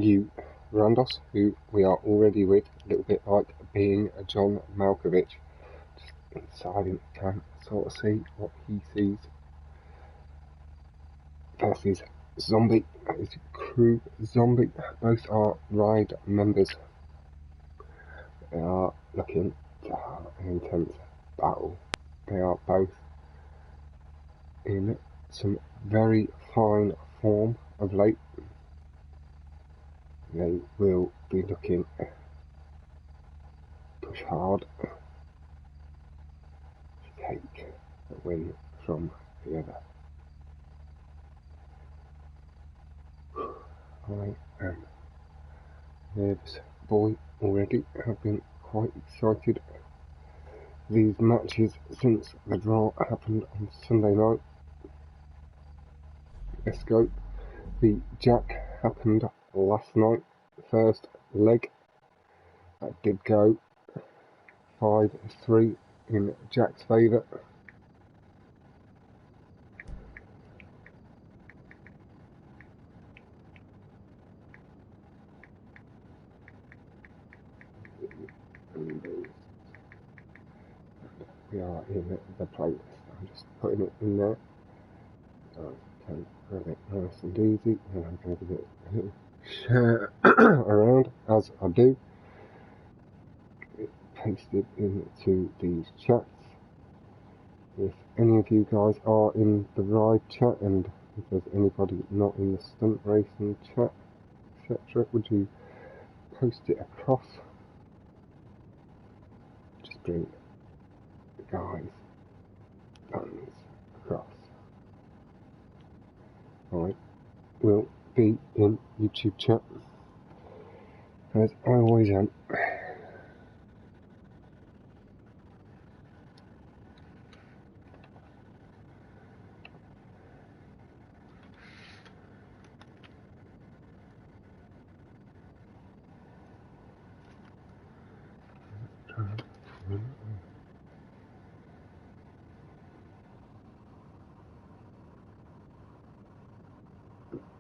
you Rhandoss, who we are already with, a little bit like being a John Malkovich, just inside can sort of see what he sees. Versus Zombie, that is CrooZomby, both are ride members. They are looking to have an intense battle. They are both in some very fine form of late. They will be looking to push hard to take a win from the other. I am nervous boy already. Have been quite excited. These matches since the draw happened on Sunday night. Let's go. The Jack happened last night. First leg. That did go 5-3 in Jack's favour. We are in the playlist. I'm just putting it in there so I can have it nice and easy, and I'm going to give it a little share around as I do. It pasted into these chats. If any of you guys are in the ride chat, and if there's anybody not in the stunt racing chat, etc., would you post it across? Just bring the guys' buttons across. I will be in YouTube chat, as I always am.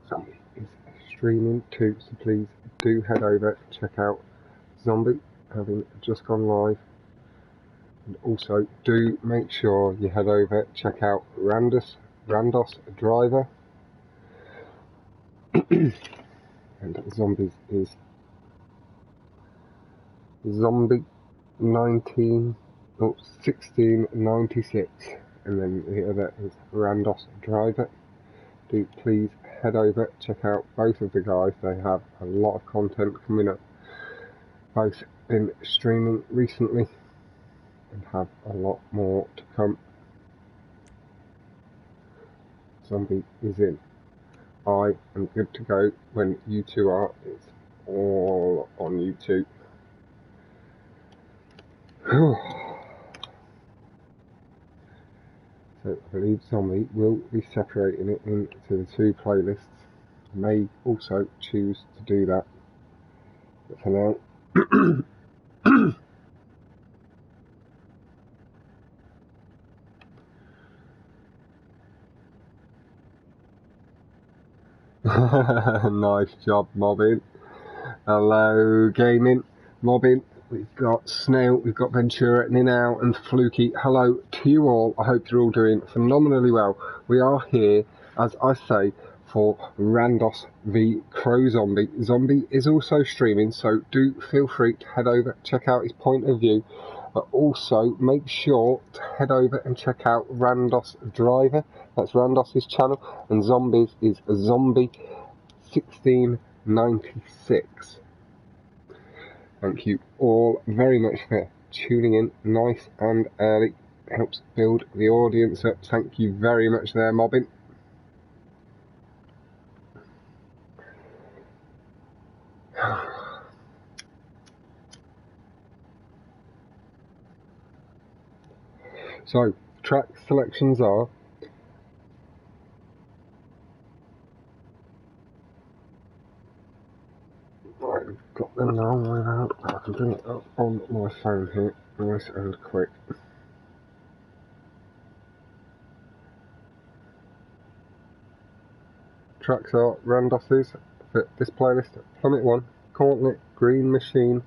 Zombie is streaming too, so please do head over and check out Zombie, having just gone live. And also do make sure you head over, check out Rhandoss Driver. And Zombies is Zombie 1696, and then the other is Rhandoss Driver. Do please head over, check out both of the guys. They have a lot of content coming up. Both been streaming recently and have a lot more to come. Zombie is in. I am good to go when you two are. It's all on YouTube. So I believe Zombie will be separating it into the two playlists. May also choose to do that. But for now, nice job, Mobbin. Hello, gaming. Mobbin. We've got Snail, we've got Ventura, Ninau, and Fluky. Hello to you all. I hope you're all doing phenomenally well. We are here, as I say, for Rhandoss v CrooZomby. Zombie is also streaming, so do feel free to head over, check out his point of view. But also make sure to head over and check out Rhandoss Driver. That's Rhandoss's channel, and Zombies is Zombie 1696. Thank you all very much for tuning in nice and early. It helps build the audience up. Thank you very much there, Mobbin. So, track selections are I've got them now around. I can bring it up on my phone here, nice and quick. Tracks are Rhandoss's for this playlist: Plummet 1, Gauntlet, Green Machine,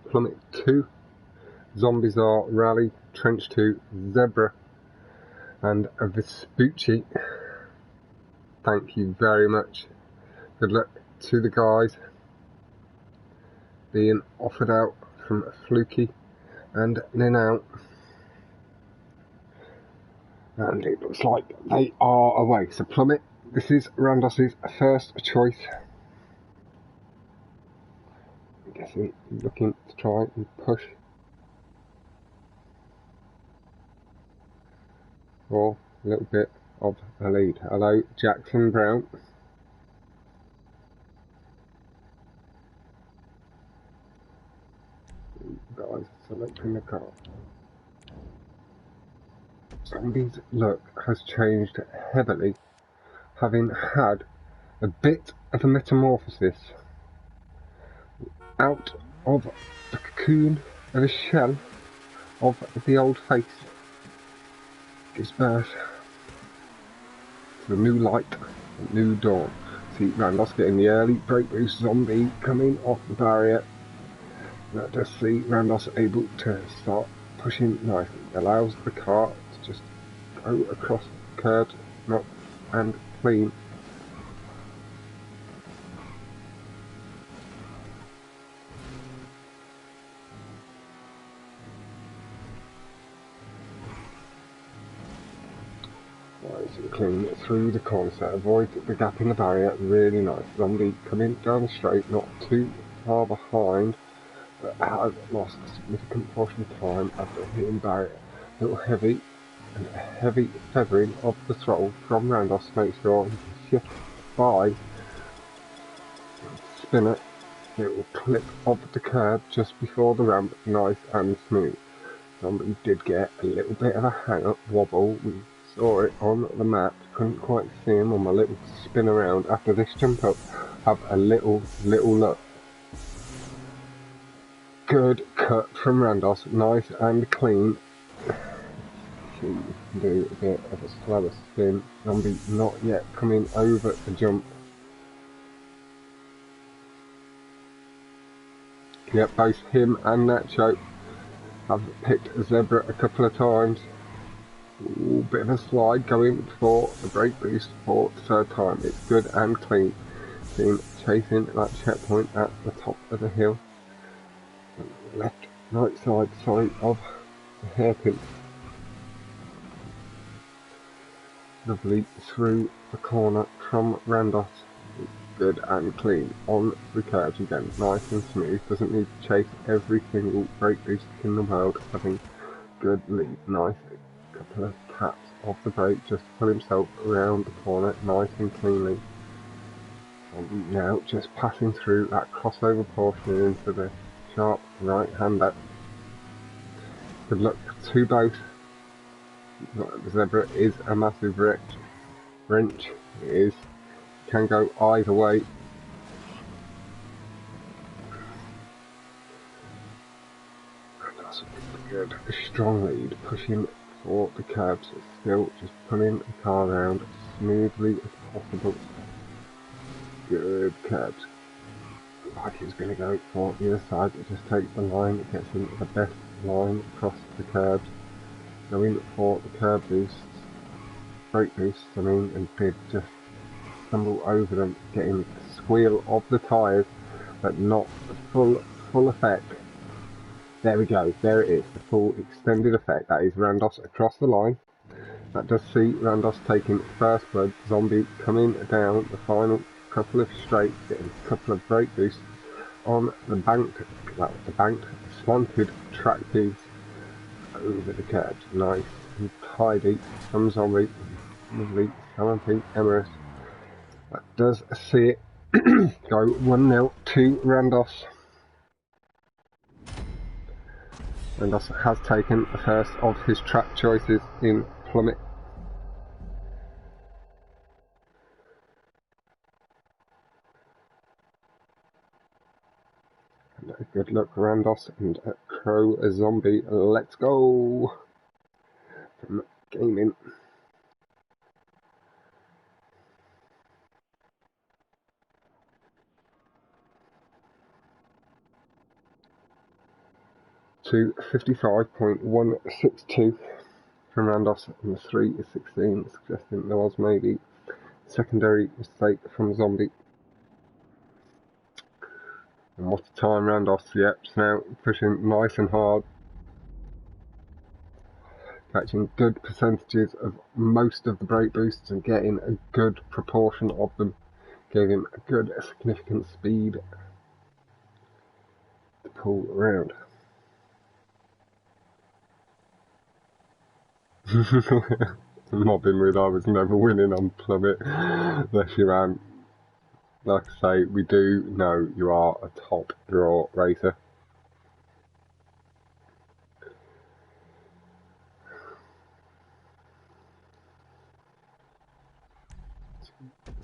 Plummet 2, Zombies Are Rally, Trench 2, Zebra, and Vespucci. Thank you very much. Good luck to the guys being offered out from Fluky and Ninau. And it looks like they are away. So Plummet, this is Rhandoss's first choice. I'm guessing looking to try and push for a little bit of a lead. Hello, Jackson Brown. Guys, selecting the car. Zombies' look has changed heavily, having had a bit of a metamorphosis out of the cocoon of a shell of the old face. Gives birth to a new light, a new dawn. See Rhandoss getting the early brake boost. Zombie coming off the barrier. That does see Rhandoss able to start pushing nicely. Allows the car to just go across the curves, not and clean. Nice and clean through the corner set. Avoid the gap in the barrier. Really nice. Zombie coming down the straight, not too far behind, but has lost a significant portion of time after hitting barrier. A little heavy and a heavy feathering of the throttle from Rhandoss to make sure he can shift by, spin it. It will clip off the curb just before the ramp, nice and smooth. Zombie did get a little bit of a hang up wobble. We saw it on the map, couldn't quite see him on my little spin around after this jump up. Have a little look. Good cut from Rhandoss, nice and clean. See, you can do a bit of a slower spin. Zombie not yet coming over the jump. Yep, both him and Nacho have picked a Zebra a couple of times. Ooh, bit of a slide going for the brake boost for the third time. It's good and clean. Team chasing that checkpoint at the top of the hill. Left, right side, of the hairpin. Lovely through the corner from Rhandoss. Good and clean on the curves again, nice and smooth. Doesn't need to chase every single brake boost in the world. Having good lead, nice. A couple of taps off the brake just to pull himself around the corner, nice and cleanly. And now just passing through that crossover portion into the sharp right hander. Good luck to both. The Zebra is a massive wrench. It is. Can go either way. That's a good, strong lead, pushing for the curbs. Still just pulling the car around as smoothly as possible. Good curbs. Like he's going to go for the other side. It just takes the line, it gets into the best line across the curbs. Going for the curb boosts, brake boosts, and did just stumble over them, getting the squeal of the tyres, but not the full effect. There we go, there it is, the full extended effect. That is Rhandoss across the line. That does see Rhandoss taking first blood. Zombie coming down the final couple of straights, getting a couple of brake boosts on the banked slanted track piece over the curbs. Nice and tidy from Zombie. Lovely Salampy Emirates. That does see it go 1-0 to Rhandoss. Rhandoss has taken the first of his track choices in Plummet. And good luck Rhandoss and CrooZomby. Let's go from gaming. to 55.162 from Rhandoss, and the 3 is 16, suggesting there was maybe secondary mistake from Zombie. And what a time, Rhandoss, yep, now pushing nice and hard, catching good percentages of most of the brake boosts and getting a good proportion of them, gave him a good significant speed to pull around. Mobbing with I was never winning on Plummet. Bless you, man. Like I say, we do know you are a top draw racer.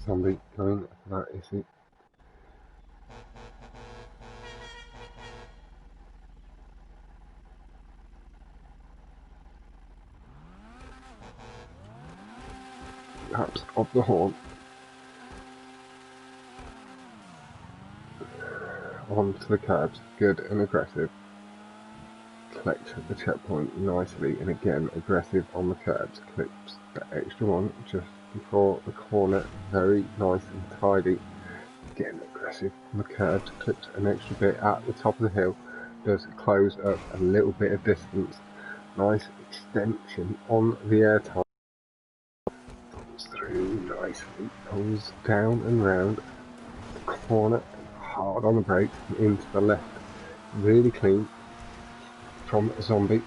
Zombie going for that, is it? Perhaps of the horn. On to the curbs, good and aggressive. Collect the checkpoint nicely, and again aggressive on the curbs. Clips the extra one just before the corner, very nice and tidy. Again aggressive on the curbs, clips an extra bit at the top of the hill. Does close up a little bit of distance. Nice extension on the air time. Pulls through nicely, pulls down and round the corner, hard on the brakes into the left. Really clean from Zombie,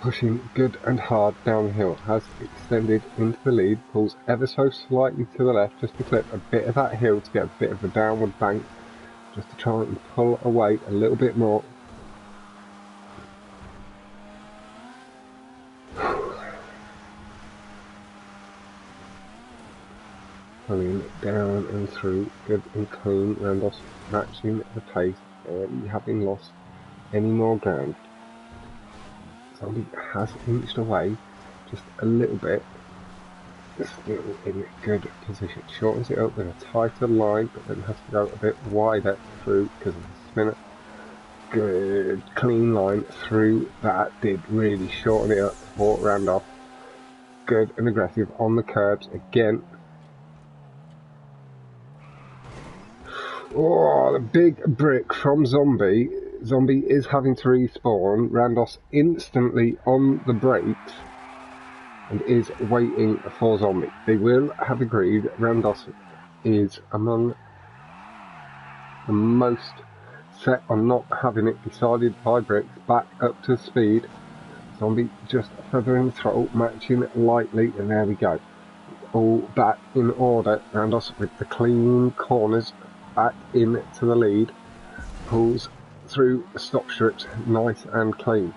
pushing good and hard down the hill, has extended into the lead, pulls ever so slightly to the left just to clip a bit of that hill to get a bit of a downward bank, just to try and pull away a little bit more. Pulling down and through, good and clean. Rhandoss matching the pace, having lost any more ground. Zombie has inched away just a little bit, still in good position. Shortens it up with a tighter line, but then has to go a bit wider through because of the spinner. Good clean line through that, did really shorten it up for Rhandoss. Good and aggressive on the curbs again. Oh, the big brick from Zombie. Zombie is having to respawn. Rhandoss instantly on the brakes and is waiting for Zombie. They will have agreed. Rhandoss is among the most set on not having it decided by bricks. Back up to speed. Zombie just feathering the throttle, matching lightly, and there we go. All back in order. Rhandoss with the clean corners, back into the lead, pulls through the stop strips nice and clean.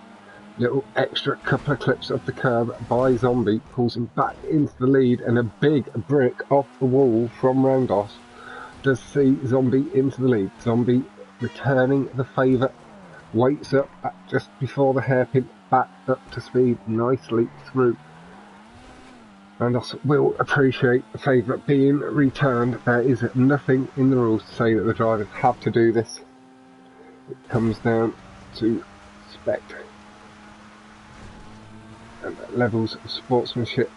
Little extra couple of clips of the curb by Zombie pulls him back into the lead, and a big brick off the wall from Rhandoss does see Zombie into the lead. Zombie returning the favour, waits up just before the hairpin, back up to speed nicely through. Rhandoss will appreciate the favour being returned. There is nothing in the rules to say that the drivers have to do this. It comes down to spec and levels of sportsmanship.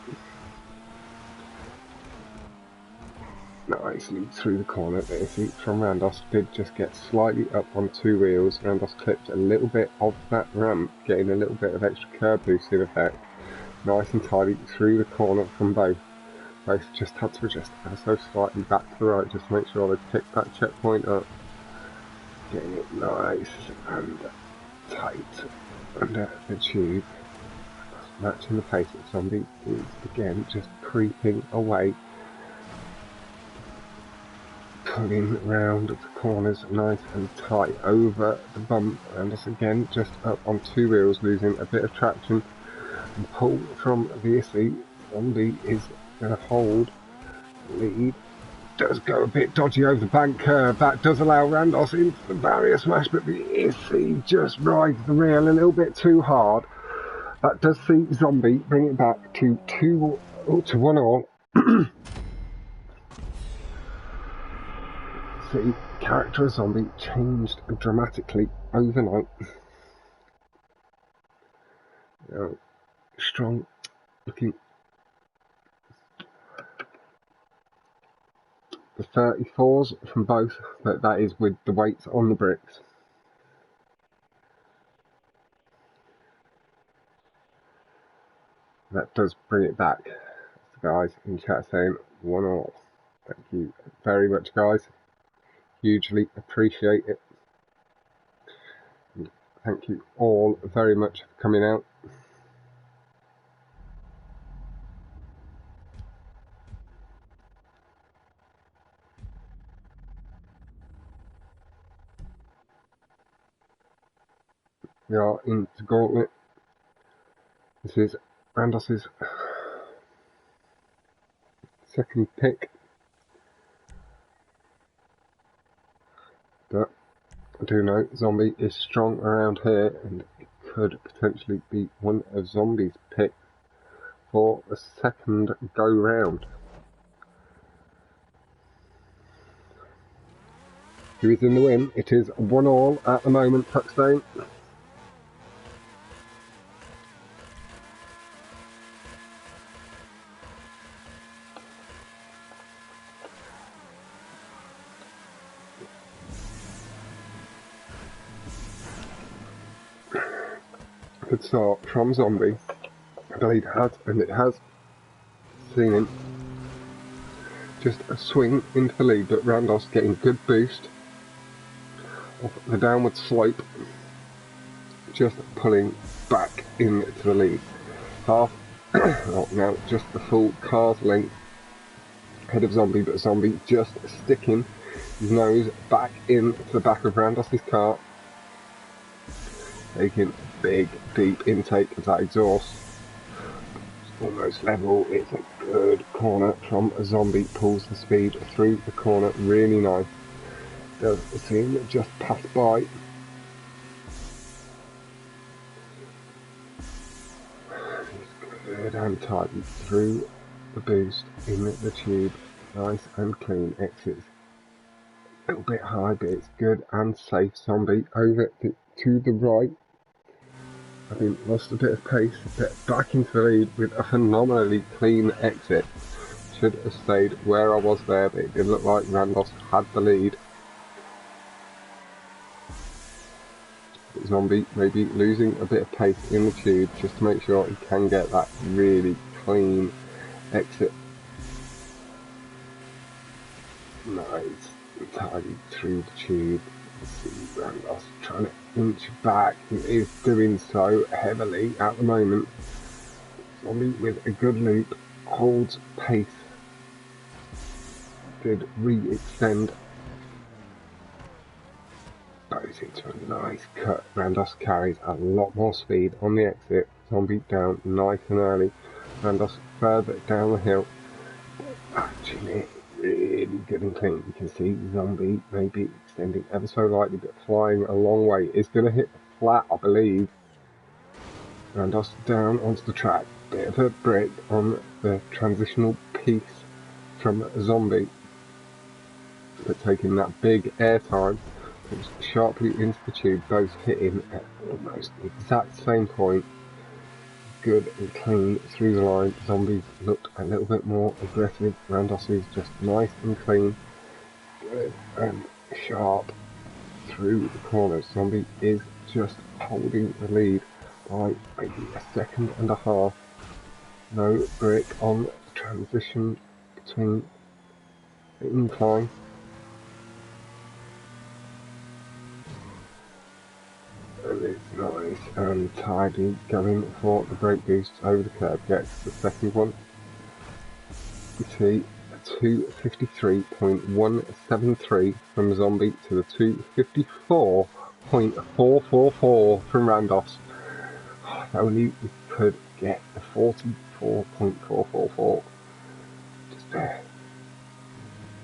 Nicely through the corner. There, see, from Rhandoss did just get slightly up on two wheels. Rhandoss clipped a little bit of that ramp, getting a little bit of extra curb boosting effect. Nice and tidy through the corner from both. Both just had to adjust ever so slightly back to the right just to make sure they picked that checkpoint up. Getting it nice and tight under the tube. Matching the pace of Zombie is again just creeping away. Pulling round the corners nice and tight over the bump, and it's again just up on two wheels, losing a bit of traction. And pull from VSC. Zombie is going to hold lead. Does go a bit dodgy over the bank curve. That does allow Rhandoss into the barrier smash, but VSC just rides the rail a little bit too hard. That does see Zombie bring it back to 1 all. See, character of Zombie changed dramatically overnight. Strong looking. The 34s from both, but that is with the weights on the bricks. That does bring it back. The guys in chat saying 1-all. Thank you very much, guys. Hugely appreciate it. And thank you all very much for coming out. We are into Gauntlet. This is Rhandoss's second pick. But I do know Zombie is strong around here, and it could potentially be one of Zombie's picks for the second go round. Who is in the win? It is 1-all at the moment, Puckstone. Good start from Zombie. The lead has seen him just a swing into the lead, but Rhandoss getting good boost off the downward slope, just pulling back into the lead. Half, now just the full car's length ahead of Zombie, but Zombie just sticking his nose back into the back of Rhandoss's car, taking a big deep intake of that exhaust. It's almost level. It's a good corner from Zombie, pulls the speed through the corner really nice. Does seem just pass by. Good and tidy through the boost in the tube. Nice and clean exits. A little bit high, but it's good and safe. Zombie over to the right. Having lost a bit of pace, but back into the lead with a phenomenally clean exit. Should have stayed where I was there, but it did look like Rhandoss had the lead. Zombie maybe losing a bit of pace in the tube just to make sure he can get that really clean exit. Nice, tidy through the tube. Let's see Rhandoss trying to inch back. He is doing so heavily at the moment. Zombie with a good loop, holds pace. Did re-extend. Goes into a nice cut. Rhandoss carries a lot more speed on the exit. Zombie down nice and early. Rhandoss further down the hill. Actually, really good and clean. You can see Zombie maybe extending ever so lightly, but flying a long way. Is going to hit flat, I believe. Rhandoss down onto the track. Bit of a break on the transitional piece from Zombie, but taking that big air time. Comes sharply into the tube, both hitting at almost the exact same point. Good and clean through the line. Zombies looked a little bit more aggressive. Rhandoss is just nice and clean. Good and sharp through the corners. Zombie is just holding the lead by maybe a second and a half. No break on the transition between the incline. And it's nice and tidy going for the brake boost over the curb. Gets the second one. We see a 253.173 from Zombie to the 254.444 from Rhandoss. If only we could get the 44.444. Just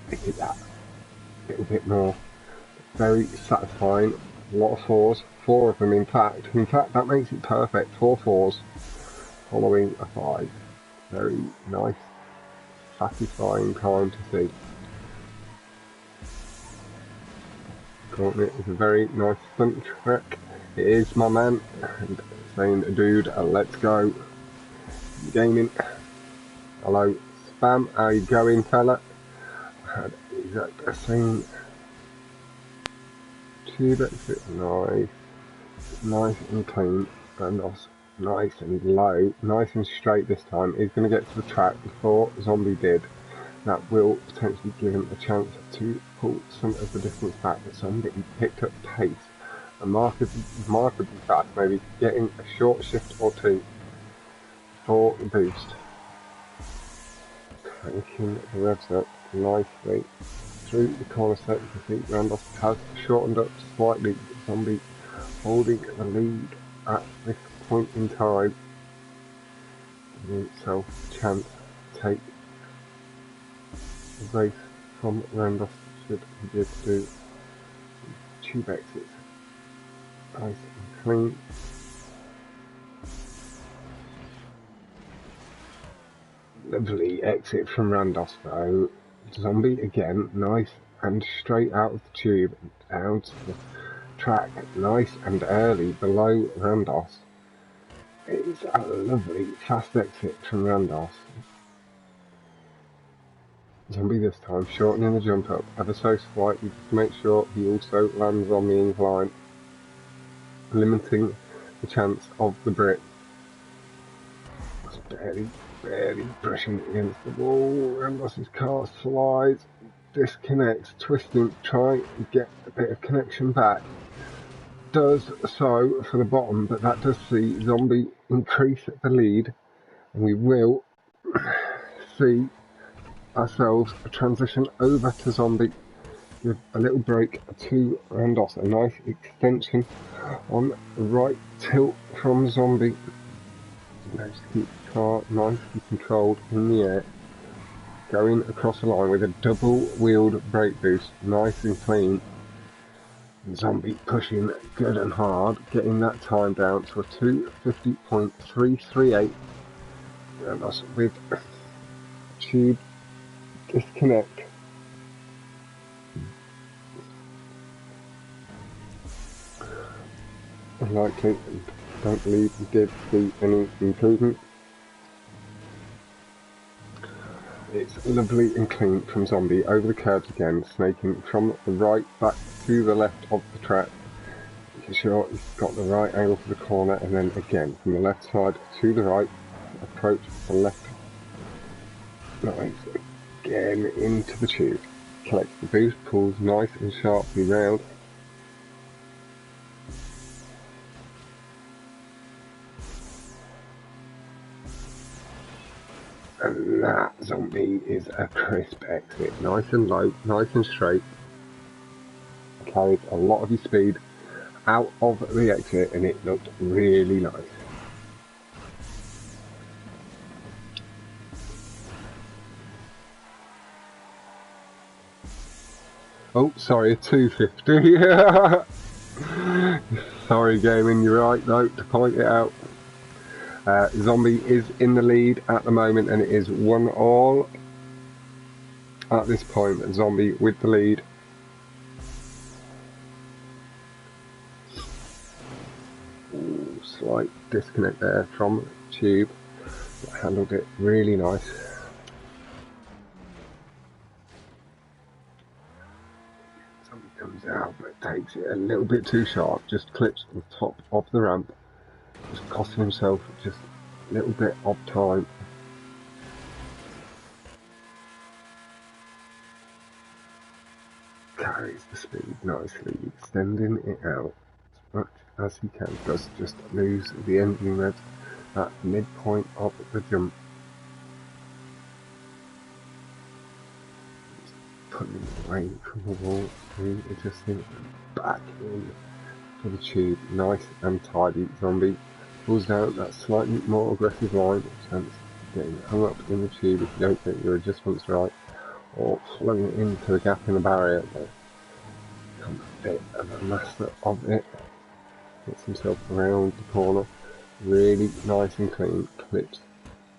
make it that a little bit more. Very satisfying. A lot of fours. 4 of them in fact. In fact, that makes it perfect. 4 fours following a 5. Very nice, satisfying time to see. Gauntlet is a very nice stunt track It is my man, and saying, dude, let's go. Gaming. Hello, Spam, how you going, fella? Had exact same tube exit, nice and clean, and also nice and low, nice and straight this time. He's going to get to the track before Zombie did. That will potentially give him a chance to pull some of the distance back. But Zombie picked up pace, and markedly fast, maybe getting a short shift or two for the boost. Taking the revs up nicely through the corner set. You can see Rhandoss has shortened up slightly. Zombie holding the lead at this point in time, giving himself a chance to take the race from Rhandoss should he be able to do tube exits nice and clean. Lovely exit from Rhandoss though. Zombie again, nice and straight out of the tube and down to the track, nice and early below Rhandoss. It's a lovely fast exit from Rhandoss. Zombie this time shortening the jump up ever so slightly to make sure he also lands on the incline, limiting the chance of the Brit. Just barely brushing against the wall. Rhandoss's car slides, disconnects, twisting, trying to get a bit of connection back. Does so for the bottom, but that does see Zombie increase the lead, and we will see ourselves a transition over to Zombie with a little break to Rhandoss. A nice extension on the right tilt from Zombie. Managed to keep the car nicely controlled in the air, going across the line with a double wheeled brake boost, nice and clean. Zombie pushing good and hard, getting that time down to a 2:50.338. Rhandoss with tube disconnect. Unlikely, don't believe we did see any improvement. It's lovely and clean from Zombie over the curves again, snaking from the right back to the left of the track. Making sure he's got the right angle for the corner, and then again from the left side to the right, approach the left. Nice. Again into the tube. Collects the boost, pulls nice and sharply round. And that Zombie is a crisp exit. Nice and low, nice and straight. Carried a lot of his speed out of the exit, and it looked really nice. Oh, sorry, a 250. Sorry, gaming, you're right though, to point it out. Zombie is in the lead at the moment, and it is 1-all at this point. Zombie with the lead. Ooh, slight disconnect there from the tube. Handled it really nice. Zombie comes out, but takes it a little bit too sharp. Just clips the top of the ramp. Just costing himself just a little bit of time. Carries the speed nicely, extending it out as much as he can. Does just lose the engine revs at the midpoint of the jump. Just pulling away from the wall, readjusting back in for the tube. Nice and tidy. Zombie pulls down that slightly more aggressive line, chance of getting hung up in the tube if you don't get your adjustments right, or flung it into the gap in the barrier. Become a bit of a master of it. Gets himself around the corner, really nice and clean. Clips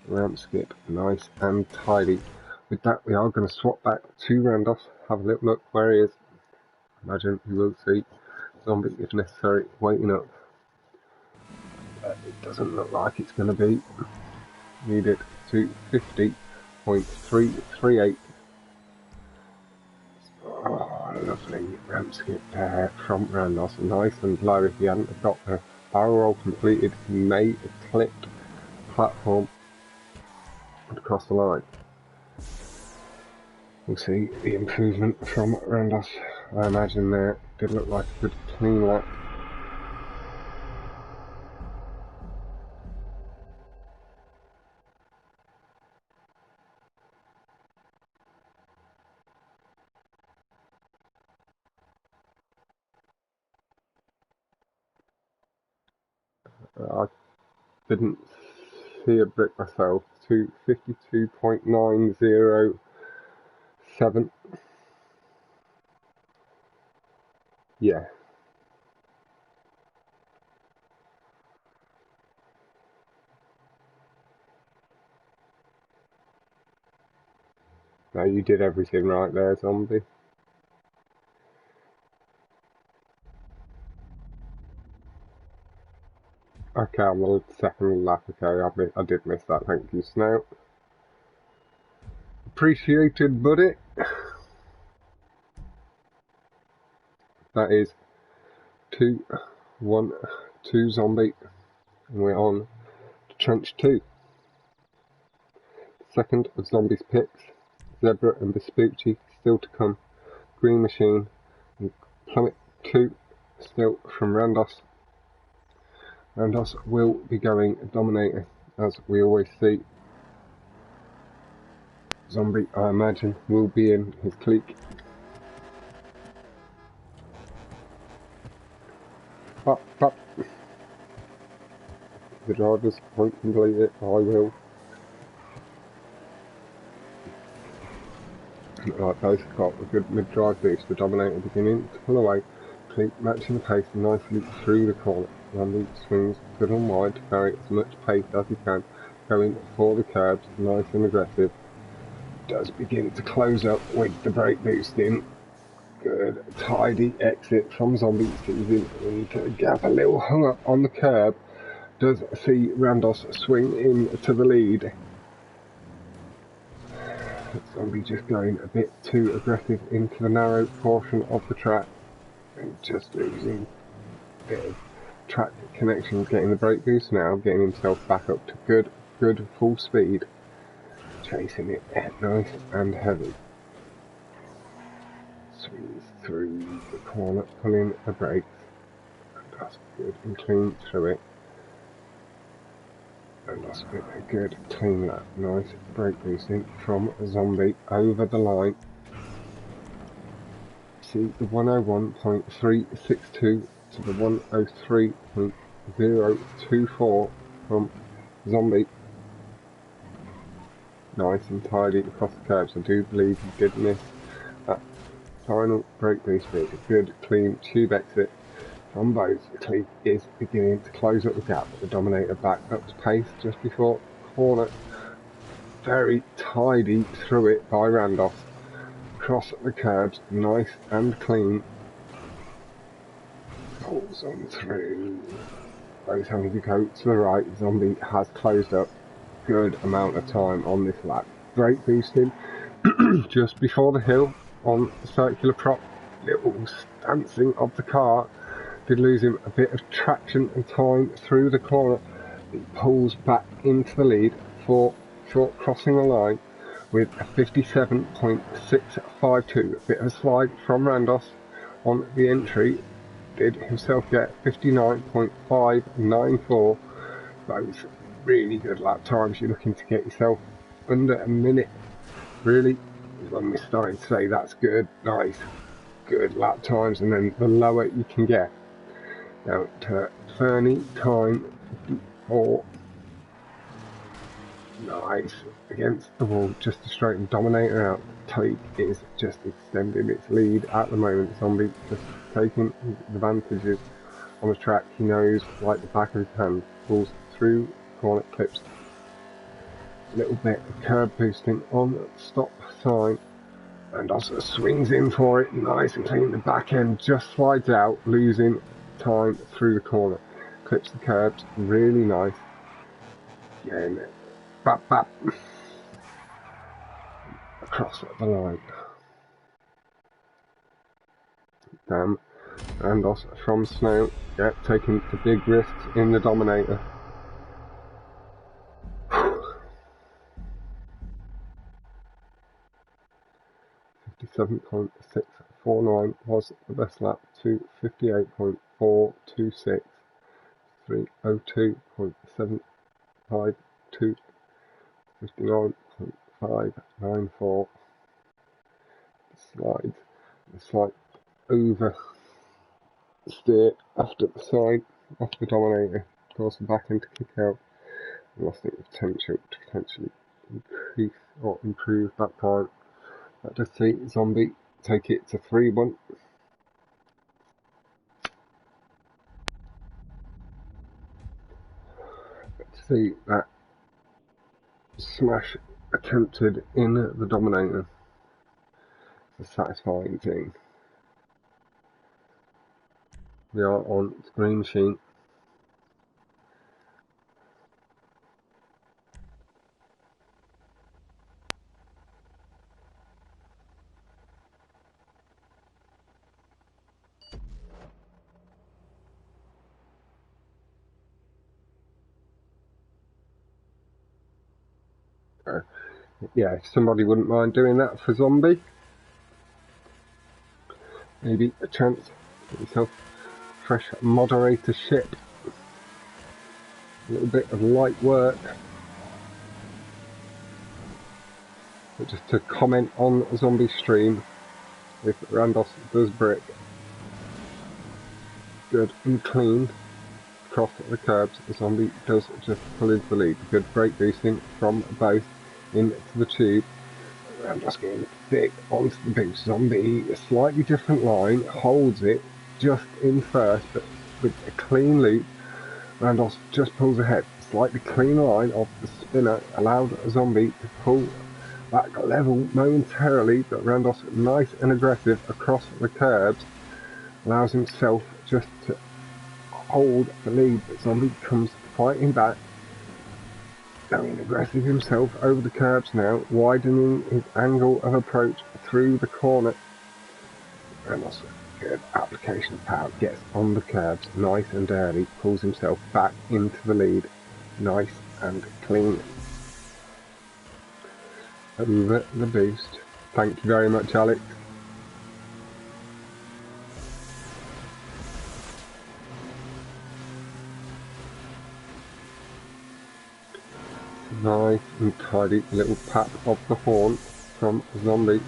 ramp skip, nice and tidy. With that, we are going to swap back to Rhandoss, have a little look where he is. Imagine you will see Zombie, if necessary, waiting up It doesn't look like it's going to be. Need it to 50.338. Oh, lovely ramp skip there from Rhandoss. Nice and low. If he hadn't have got the barrel roll completed, he may have clipped platform across the line. We'll see the improvement from Rhandoss. I imagine there did look like a good clean lap. I didn't see a brick myself. To 52.907. Yeah. No, you did everything right there, Zombie. Okay, I'm on the second lap. Okay, I did miss that. Thank you, Snout. Appreciated, buddy. That is 2-1-2 Zombie. And we're on to Trench 2. Second of Zombie's picks. Zebra and Vespucci still to come. Green Machine and Plummet 2 still from Rhandoss. Rhandoss will be going Dominator, as we always see. Zombie, I imagine, will be in his clique. Up. The drivers won't complete it, I will. Right, both got a good mid-drive boost. The Dominator beginning to pull away. Clique matching the pace nicely through the corner. Zombie swings good and wide to carry as much pace as he can. Going for the curbs, nice and aggressive. Does begin to close up with the brake boost in. Good, tidy exit from Zombie, seizing into the gap, a little hung up on the curb. Does see Rhandoss swing in to the lead. Zombie just going a bit too aggressive into the narrow portion of the track and just losing a bit of track connections, getting the brake boost now, getting himself back up to good full speed. Chasing it nice and heavy. Swings through the corner, pulling the brakes. And that's good and clean through it. And that's a good clean lap. Nice brake boosting from Zombie over the line. See the 101.362 to the 103.024 from Zombie. Nice and tidy across the curbs. I do believe he did miss that final brake boost, but it's a good clean tube exit from both. The clique is beginning to close up the gap. The Dominator back up to pace just before corner. Very tidy through it by Rhandoss. Across the curbs, nice and clean. Pulls on through. Both having to go to the right. Zombie has closed up good amount of time on this lap. Brake boosting just before the hill on the circular prop. Little stancing of the car did lose him a bit of traction and time through the corner. He pulls back into the lead for short crossing the line with a 57.652. A bit of a slide from Rhandoss on the entry. Did himself get 59.594. Those really good lap times. You're looking to get yourself under a minute, really, is when we're starting to say that's good, nice, good lap times, and then the lower you can get. Now to Fernie, time 54. Nice, against the wall, just to straighten Dominator out. Clique is just extending its lead at the moment. Zombie just taking the advantages on the track. He knows like the back of his hand. Pulls through corner, clips a little bit of curb boosting on the stop sign, and also swings in for it, nice and clean. The back end just slides out, losing time through the corner. clips the curbs, really nice. Again, bap bap, across the line. Damn, Rhandoss from Snow, yeah, taking the big risks in the Dominator. 57.649 was the best lap to 58.426, 302.752, 59.594. Slides, a slight over steer after the side off the Dominator, causing back end to kick out. Lost the potential to potentially increase or improve that time. Let's see Zombie take it to 3-1. Let's see that smash attempted in the Dominator. It's a satisfying thing. We are on the green machine. Yeah, if somebody wouldn't mind doing that for Zombie, maybe a chance to get yourself a fresh moderatorship. A little bit of light work. But just to comment on Zombie stream, if Rhandoss does brick good and clean across the curbs, Zombie does just pull into the lead. Good brake boosting from both into the tube. Rhandoss getting thick onto the boost. Zombie, a slightly different line, holds it just in first, but with a clean loop. Rhandoss just pulls ahead. Slightly clean line of the spinner allowed Zombie to pull back level momentarily, but Rhandoss, nice and aggressive across the curbs, allows himself just to hold the lead, but Zombie comes fighting back, going aggressive himself over the curbs now, widening his angle of approach through the corner. Rhandoss, good application of power, gets on the curbs nice and early, pulls himself back into the lead, nice and clean. Over the boost. Thank you very much, Alex. Nice and tidy little pat of the horn from Zombie.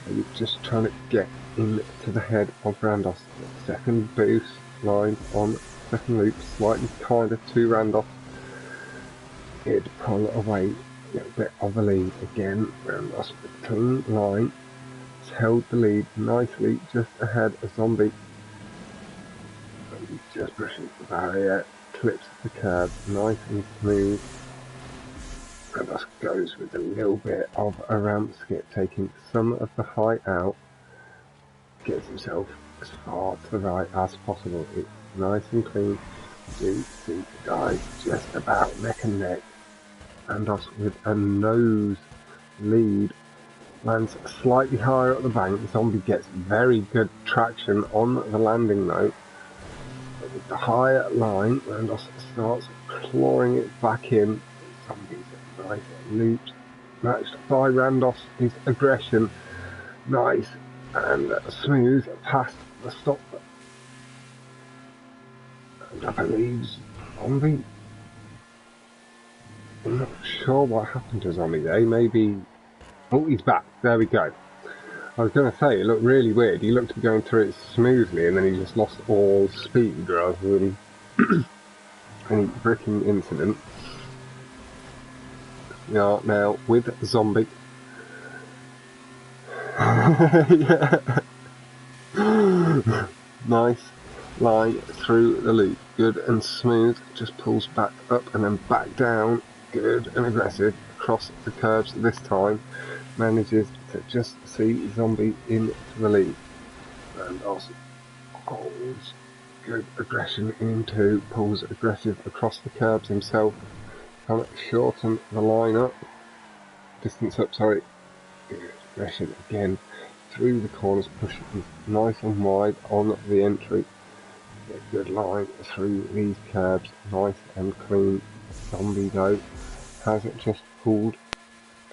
He's just trying to get into the head of Rhandoss. Second boost line on second loop, slightly kinder to Rhandoss. He'd pull away a little bit of the lead again. Rhandoss with a clean line. He's held the lead nicely just ahead of Zombie. He's just brushing the barrier, clips the curb, nice and smooth. Rhandoss goes with a little bit of a ramp skip, taking some of the height out, gets himself as far to the right as possible. It's nice and clean. You see the guys just about neck and neck. Rhandoss with a nose lead, lands slightly higher up the bank. Zombie gets very good traction on the landing though. But with the higher line, Rhandoss starts clawing it back in. Zombie's nice loops, matched by Rhandoss, his aggression, nice and smooth past the stop. And I believe Zombie, I'm not sure what happened to Zombie there, maybe, oh, he's back, there we go. I was going to say, it looked really weird, he looked to be going through it smoothly and then he just lost all speed rather than any bricking incident. We are now with Zombie. Yeah. Nice line through the loop, good and smooth, just pulls back up and then back down, good and aggressive across the curbs this time, manages to just see Zombie into the lead, and also holds Good aggression into, pulls aggressive across the curbs himself. Can shorten the line up, distance up, sorry. Good aggression again through the corners, pushing nice and wide on the entry. Get a good line through these curbs, nice and clean. Zombie though has it just pulled a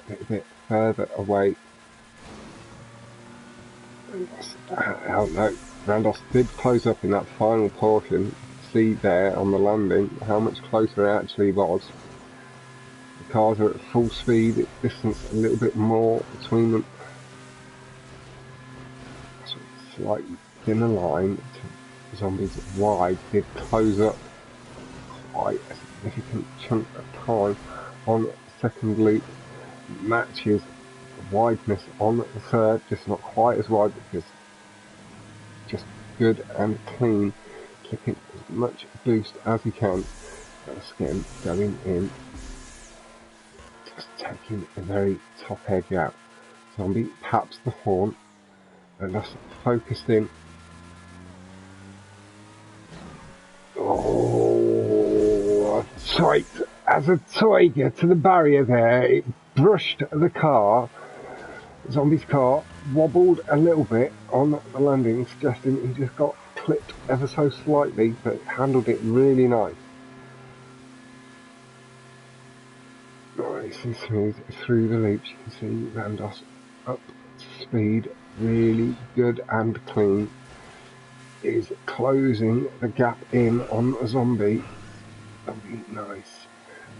little bit further away. Oh no, Rhandoss did close up in that final portion. See there on the landing how much closer it actually was. The cars are at full speed, it's distance a little bit more between them. So slightly thinner line to Zombies wide did close up quite a significant chunk of time on the second loop. Matches wideness on the third, just not quite as wide because just good and clean, clipping as much boost as he can. Again, going in, just taking a very top edge out. Zombie taps the horn and that's focused in. Oh, tight as a tiger to the barrier there. It brushed the car. Zombie's car wobbled a little bit on the landing, suggesting he just got clipped ever so slightly, but handled it really nice. Nice and smooth through the loops. You can see Rhandoss up to speed, really good and clean. Is closing the gap in on a Zombie. Zombie, nice.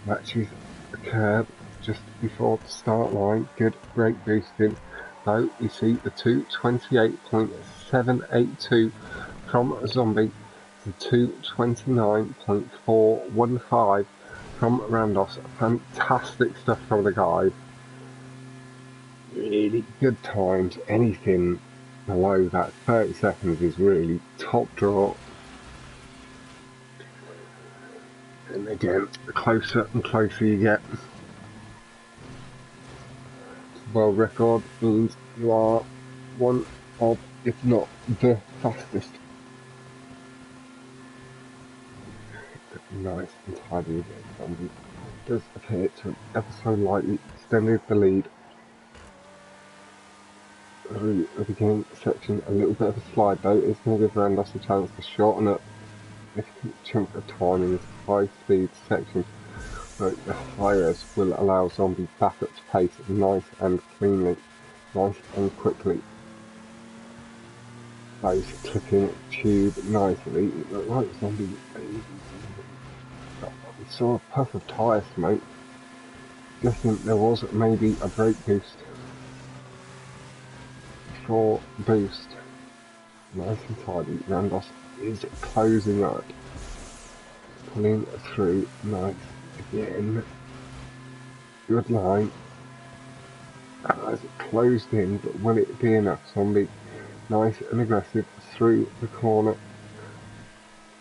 Matches the curb just before the start line. Good brake boosting. Though you see the 228.782 from Zombie to 229.415 from Rhandoss. Fantastic stuff from the guy. Really good times. Anything below that 30 seconds is really top draw. And again, the closer and closer you get, world record means you are one of, if not the fastest. Nice and tidy again. Zombie does appear to have ever so lightly extended the lead through the beginning section. A little bit of a slide though is going to give Rhandoss a chance to shorten up a significant chunk of time in this high speed section. But the hires will allow Zombie back up to pace nice and cleanly, nice and quickly. Those clipping tube nicely. It looked like Zombie. We saw a puff of tyre smoke. Guessing there was maybe a brake boost before boost. Nice and tidy. Rhandoss is closing up, pulling through nice again. Good line. As it closed in, but will it be enough? Zombie nice and aggressive through the corner,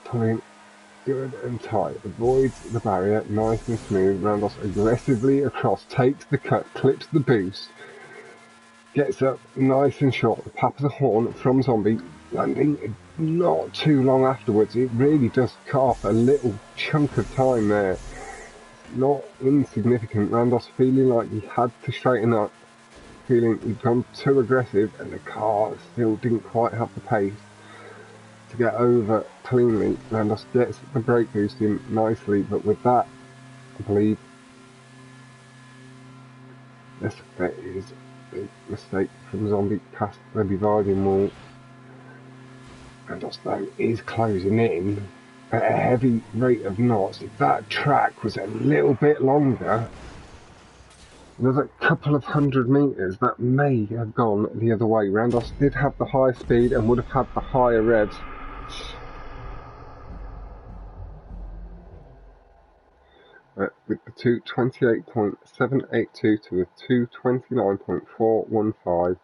pulling good and tight, avoids the barrier, nice and smooth. Rhandoss aggressively across, takes the cut, clips the boost, gets up nice and short, the pap of the horn from Zombie, landing not too long afterwards. It really does cut off a little chunk of time there. Not insignificant. Rhandoss feeling like he had to straighten up, feeling he'd gone too aggressive and the car still didn't quite have the pace to get over cleanly. Rhandoss gets the brake boost in nicely, but with that, I believe this is a mistake from Zombie past the dividing wall. Rhandoss though is closing in at a heavy rate of knots. If that track was a little bit longer, another couple of 100 metres, that may have gone the other way. Rhandoss did have the higher speed and would have had the higher revs. With the 228.782 to the 229.415,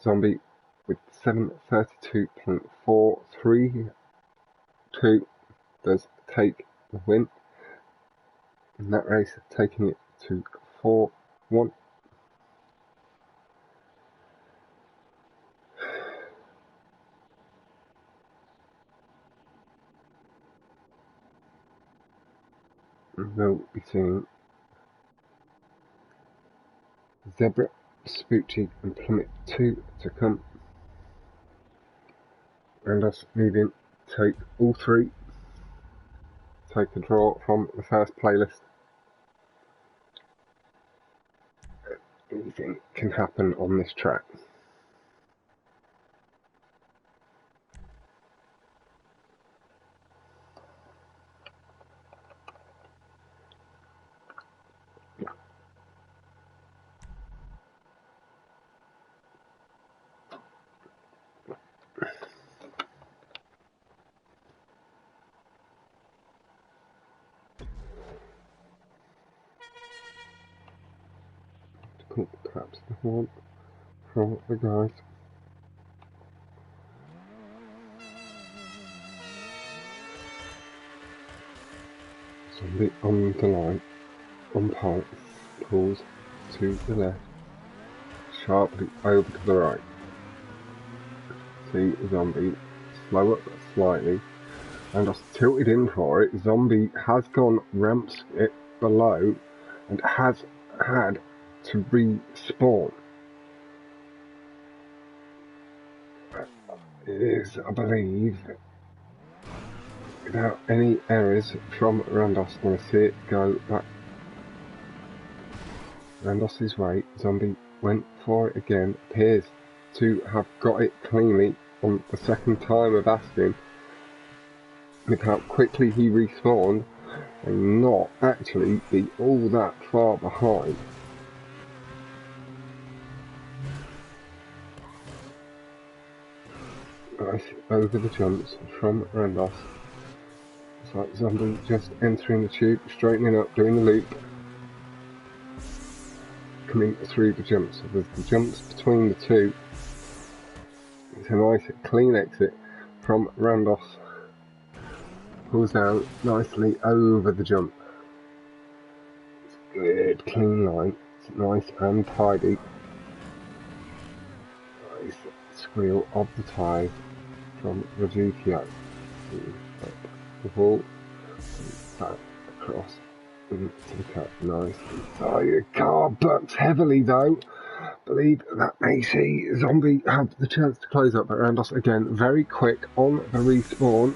Zombie with 732.432 does take the win in that race, taking it to 4-1. we'll be seeing Zebra, Spoochie and Plummet 2 to come. Rhandoss moving, take all three, take a draw from the first playlist. Anything can happen on this track. Perhaps the horn from the guys. Zombie on the line, on pole, pulls to the left, sharply over to the right. See Zombie slow up slightly, and just tilted in for it. Zombie has gone ramps it below and has had to respawn. It is, I believe, without any errors from Rhandoss. Going to see it go back Rhandoss's way. Zombie went for it again. Appears to have got it cleanly on the second time of asking. Look how quickly he respawned and not actually be all that far behind. Nice over the jumps from Rhandoss. It's like Zombie just entering the tube, straightening up, doing the loop, coming through the jumps. So there's the jumps between the two. It's a nice clean exit from Rhandoss. Pulls down nicely over the jump. It's a good clean line. It's nice and tidy. Nice squeal of the tyres from the GTAV. The ball back across into the cut. Nice. Oh, your car bucks heavily though. Believe that may see Zombie have the chance to close up, but Rhandoss again very quick on the respawn.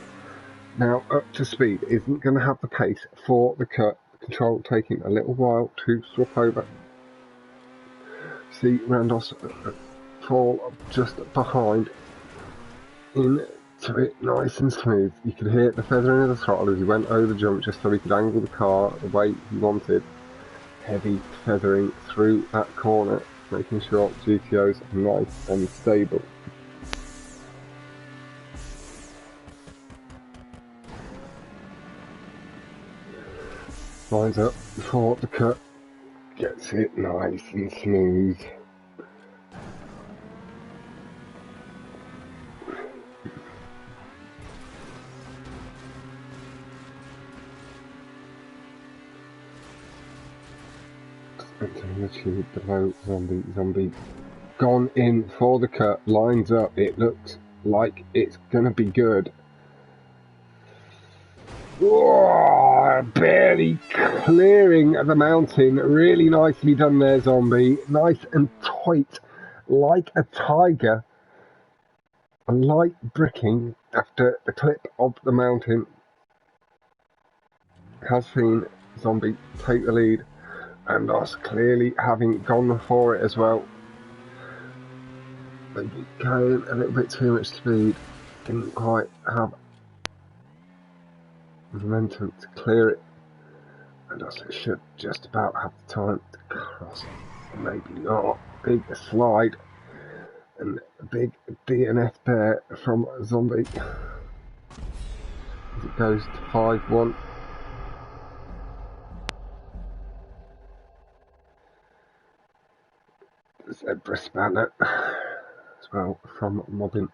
Now up to speed, isn't going to have the pace for the cut. The control taking a little while to swap over. See Rhandoss fall just behind into it nice and smooth. You could hear the feathering of the throttle as he went over the jump just so he could angle the car the way he wanted. Heavy feathering through that corner, making sure GTO's nice and stable. Lines up for the cut, gets it nice and smooth. Entering the tube below Zombie. Zombie gone in for the cut, lines up. It looks like it's gonna be good. Oh, barely clearing the mountain. Really nicely done there, Zombie. Nice and tight, like a tiger. A light bricking after the clip of the mountain has seen Zombie take the lead, and us clearly having gone for it as well. Maybe carrying a little bit too much speed, didn't quite have momentum to clear it, and us should just about have the time to cross. Maybe not. Big slide and a big DNF there from Zombie as it goes to 5-1. Zebra spanner as well from Mobbin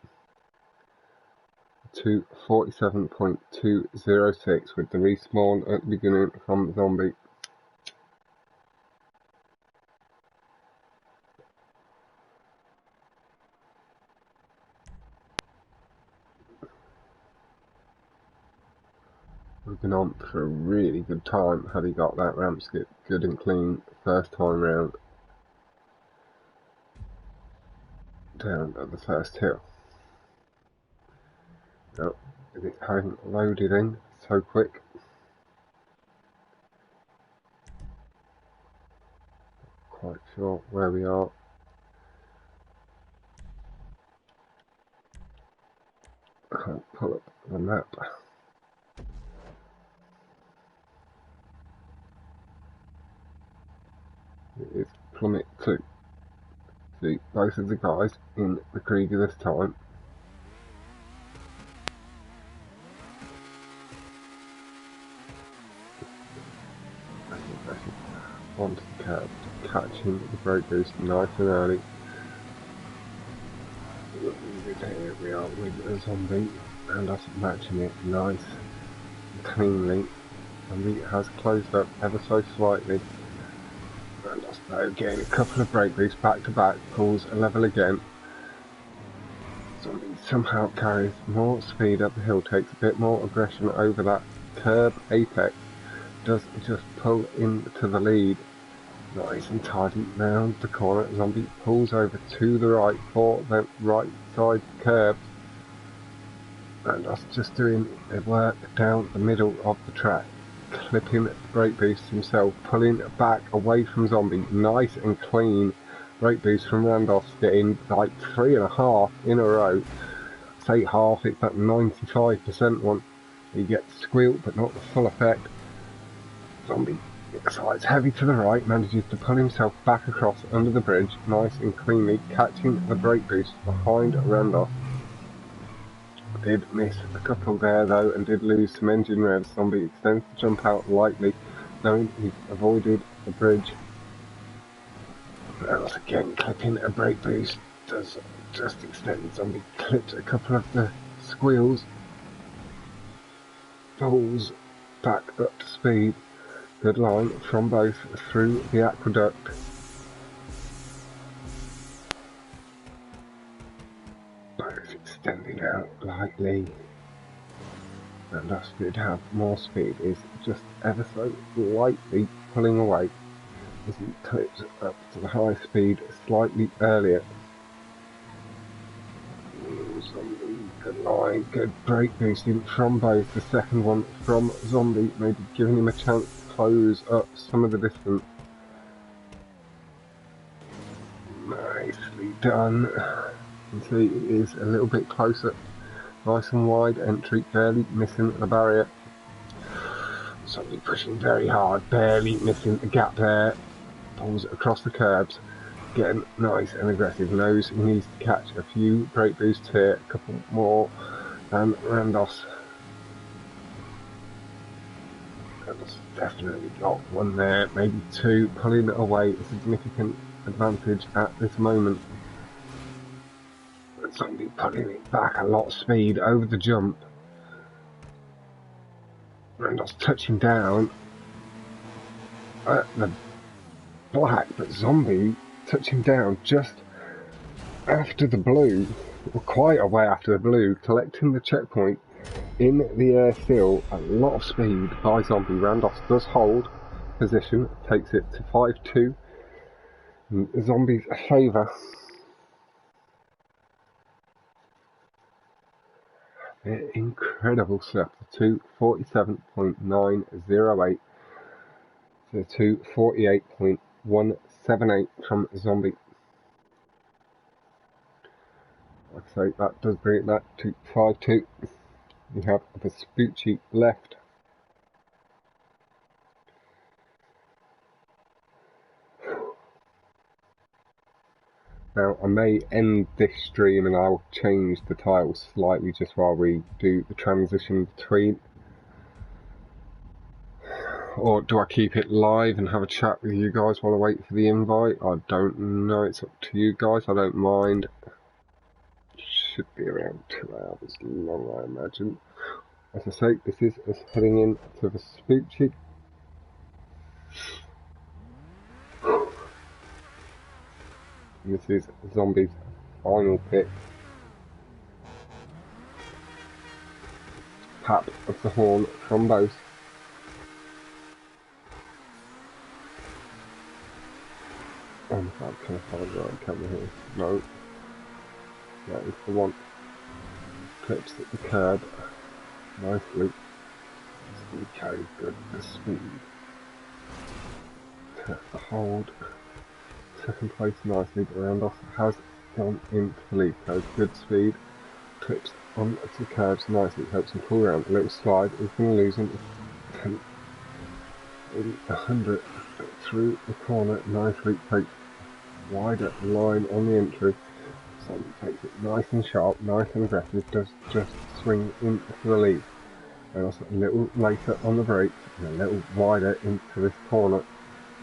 to 47.206 with the respawn at the beginning from Zombie. We've been on for a really good time had he got that ramp skip good and clean first time round down at the first hill. Now, it hasn't loaded in so quick. Quite sure where we are. I can't pull up the map. It is Plummet 2. See, both of the guys in the Krieger this time. Onto the curb, catching the brake boost nice and early. Here we are with a zombie, and us matching it nice and cleanly. And he has closed up ever so slightly. And us though getting a couple of brake boosts back to back, pulls a level again. Zombie somehow carries more speed up the hill, takes a bit more aggression over that curb apex, does just pull into the lead. Nice and tidy round the corner. Zombie pulls over to the right for the right side curb. And us just doing the work down the middle of the track. Clipping brake boost himself, pulling back away from Zombie. Nice and clean brake boost from Rhandoss, getting like 3.5 in a row. Say half, it's that 95% one. He gets squealed but not the full effect. Zombie slides heavy to the right, manages to pull himself back across under the bridge, nice and cleanly, catching the brake boost behind Rhandoss. Did miss a couple there though, and did lose some engine revs. Zombie extends the jump out lightly, knowing he's avoided the bridge. Once again, clipping a brake boost does just extend. Zombie clips a couple of the squeals, pulls back up to speed. Good line from both through the aqueduct. Both extending out lightly. And us did have more speed, is just ever so lightly pulling away as he clips up to the high speed slightly earlier. Zombie, good line, good brake boosting from both. The second one from Zombie, maybe giving him a chance to close up some of the distance. Nicely done. You can see it is a little bit closer. Nice and wide entry, barely missing the barrier. Zombie pushing very hard, barely missing the gap there. Pulls across the curbs, getting nice and aggressive. Knows he needs to catch a few brake boosts here, a couple more than Rhandoss. Rhandoss definitely got one there, maybe two, pulling away a significant advantage at this moment. Zombie pulling it back a lot of speed over the jump. Rhandoss touching down at the black, but Zombie touching down just after the blue, or quite a way after the blue, collecting the checkpoint in the air still. A lot of speed by Zombie. Rhandoss does hold position, takes it to 5-2. Zombie's a favour. Incredible stuff. 247.908 to 248.178 from Zombie. Like I say, that does bring it back to 5-2. We have Vespucci left. Now, I may end this stream and I'll change the title slightly just while we do the transition between. Or do I keep it live and have a chat with you guys while I wait for the invite? I don't know, it's up to you guys, I don't mind. Should be around 2 hours long, I imagine. As I say, this is us heading in to Vespucci. This is Zombie's final pick. tap of the horn from both. And if I can find the right camera here. No. That is the one. Clips at the curb nicely. Speed carries good for speed. Tap the hold. Second place nicely, but Rhandoss has gone into the lead. Carries good speed. Clips on the curves nicely. Helps him pull around. A little slide. He's going to lose him. 100 through the corner nicely. Takes wider line on the entry. So he takes it nice and sharp, nice and aggressive, does just swing into the lead. And also a little later on the brakes and a little wider into this corner.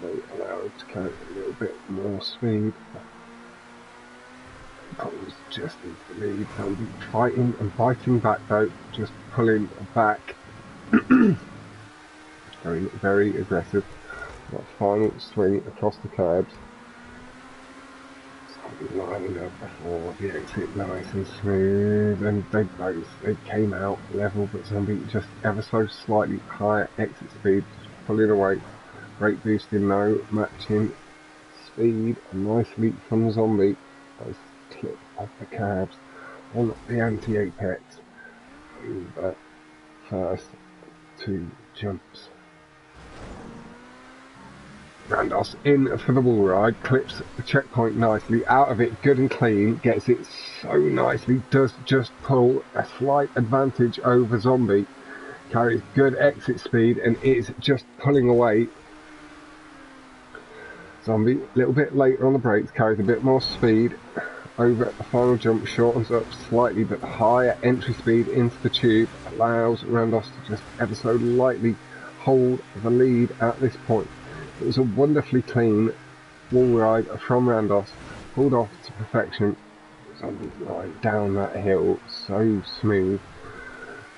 They allow him to carry a little bit more speed. Pulls just into the lead. They'll be fighting and biting back though, just pulling back. Going very aggressive. That final swing across the curbs. Lining up before the exit, nice and smooth, and they came out level, but Zombie just ever so slightly higher exit speed, pulling away, brake boosting no, matching speed nicely from Zombie. Nice clip off the curbs on the anti-apex over first two jumps. Rhandoss in for the wall ride, clips the checkpoint nicely, out of it good and clean, gets it so nicely, does just pull a slight advantage over Zombie, carries good exit speed and is just pulling away. Zombie, a little bit later on the brakes, carries a bit more speed over the final jump, shortens up slightly but higher entry speed into the tube, allows Rhandoss to just ever so lightly hold the lead at this point. It was a wonderfully clean wall ride from Rhandoss, pulled off to perfection. Zombie ride down that hill, so smooth.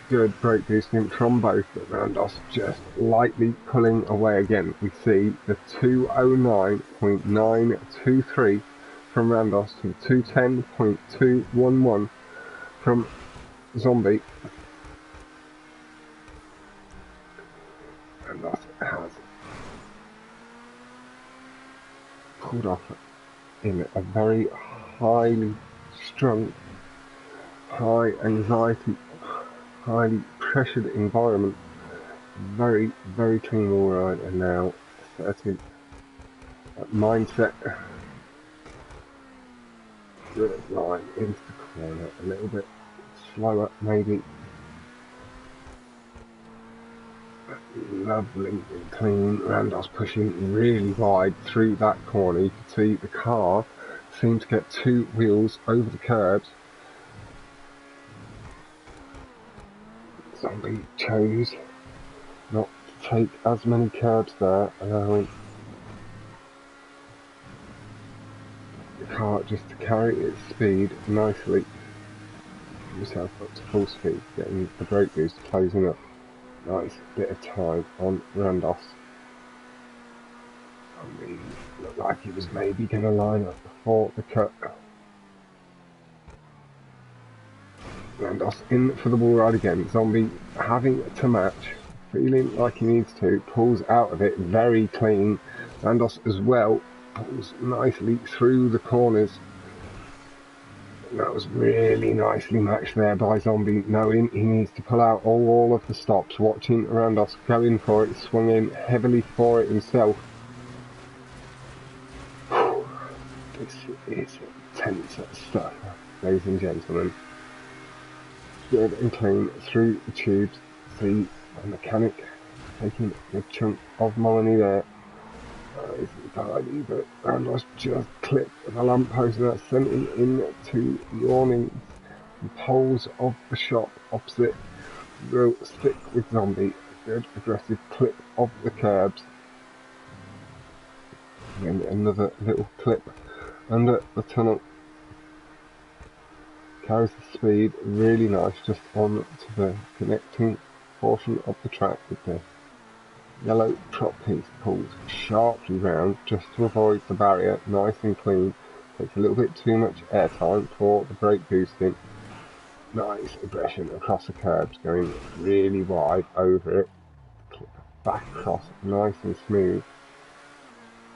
Good brake boosting from both, but Rhandoss just lightly pulling away again. We see the 209.923 from Rhandoss to the 210.211 from Zombie. Rhandoss has pulled off in a very highly strung, high anxiety, highly pressured environment. Very, very clean wall ride, and now certain mindset. Good line into the corner, a little bit slower maybe. Lovely and clean. Rhandoss pushing really wide through that corner. You can see the car seemed to get two wheels over the curbs. Zombie chose not to take as many curbs there, allowing the car just to carry its speed nicely. Himself up to full speed, getting the brake boost closing up. Nice bit of time on Rhandoss. Zombie looked like he was maybe going to line up before the cut. Rhandoss in for the wall ride again. Zombie having to match, feeling like he needs to, pulls out of it very clean. Rhandoss as well pulls nicely through the corners. That was really nicely matched there by Zombie, knowing he needs to pull out all of the stops, watching Rhandoss going for it, swung in heavily for it himself. This is tense stuff, ladies and gentlemen. Good and clean through the tubes. See the mechanic taking a chunk of money there. Isn't tidy, but Rhandoss just clipped the lamppost and that sent him into the awnings and poles of the shop opposite. Will stick with Zombie. A good aggressive clip of the curbs. And another little clip under the tunnel. Carries the speed really nice just on to the connecting portion of the track with the yellow prop piece pulled sharply round just to avoid the barrier, nice and clean. Takes a little bit too much airtime for the brake boosting. Nice aggression across the curbs, going really wide over it. Clip back across, nice and smooth.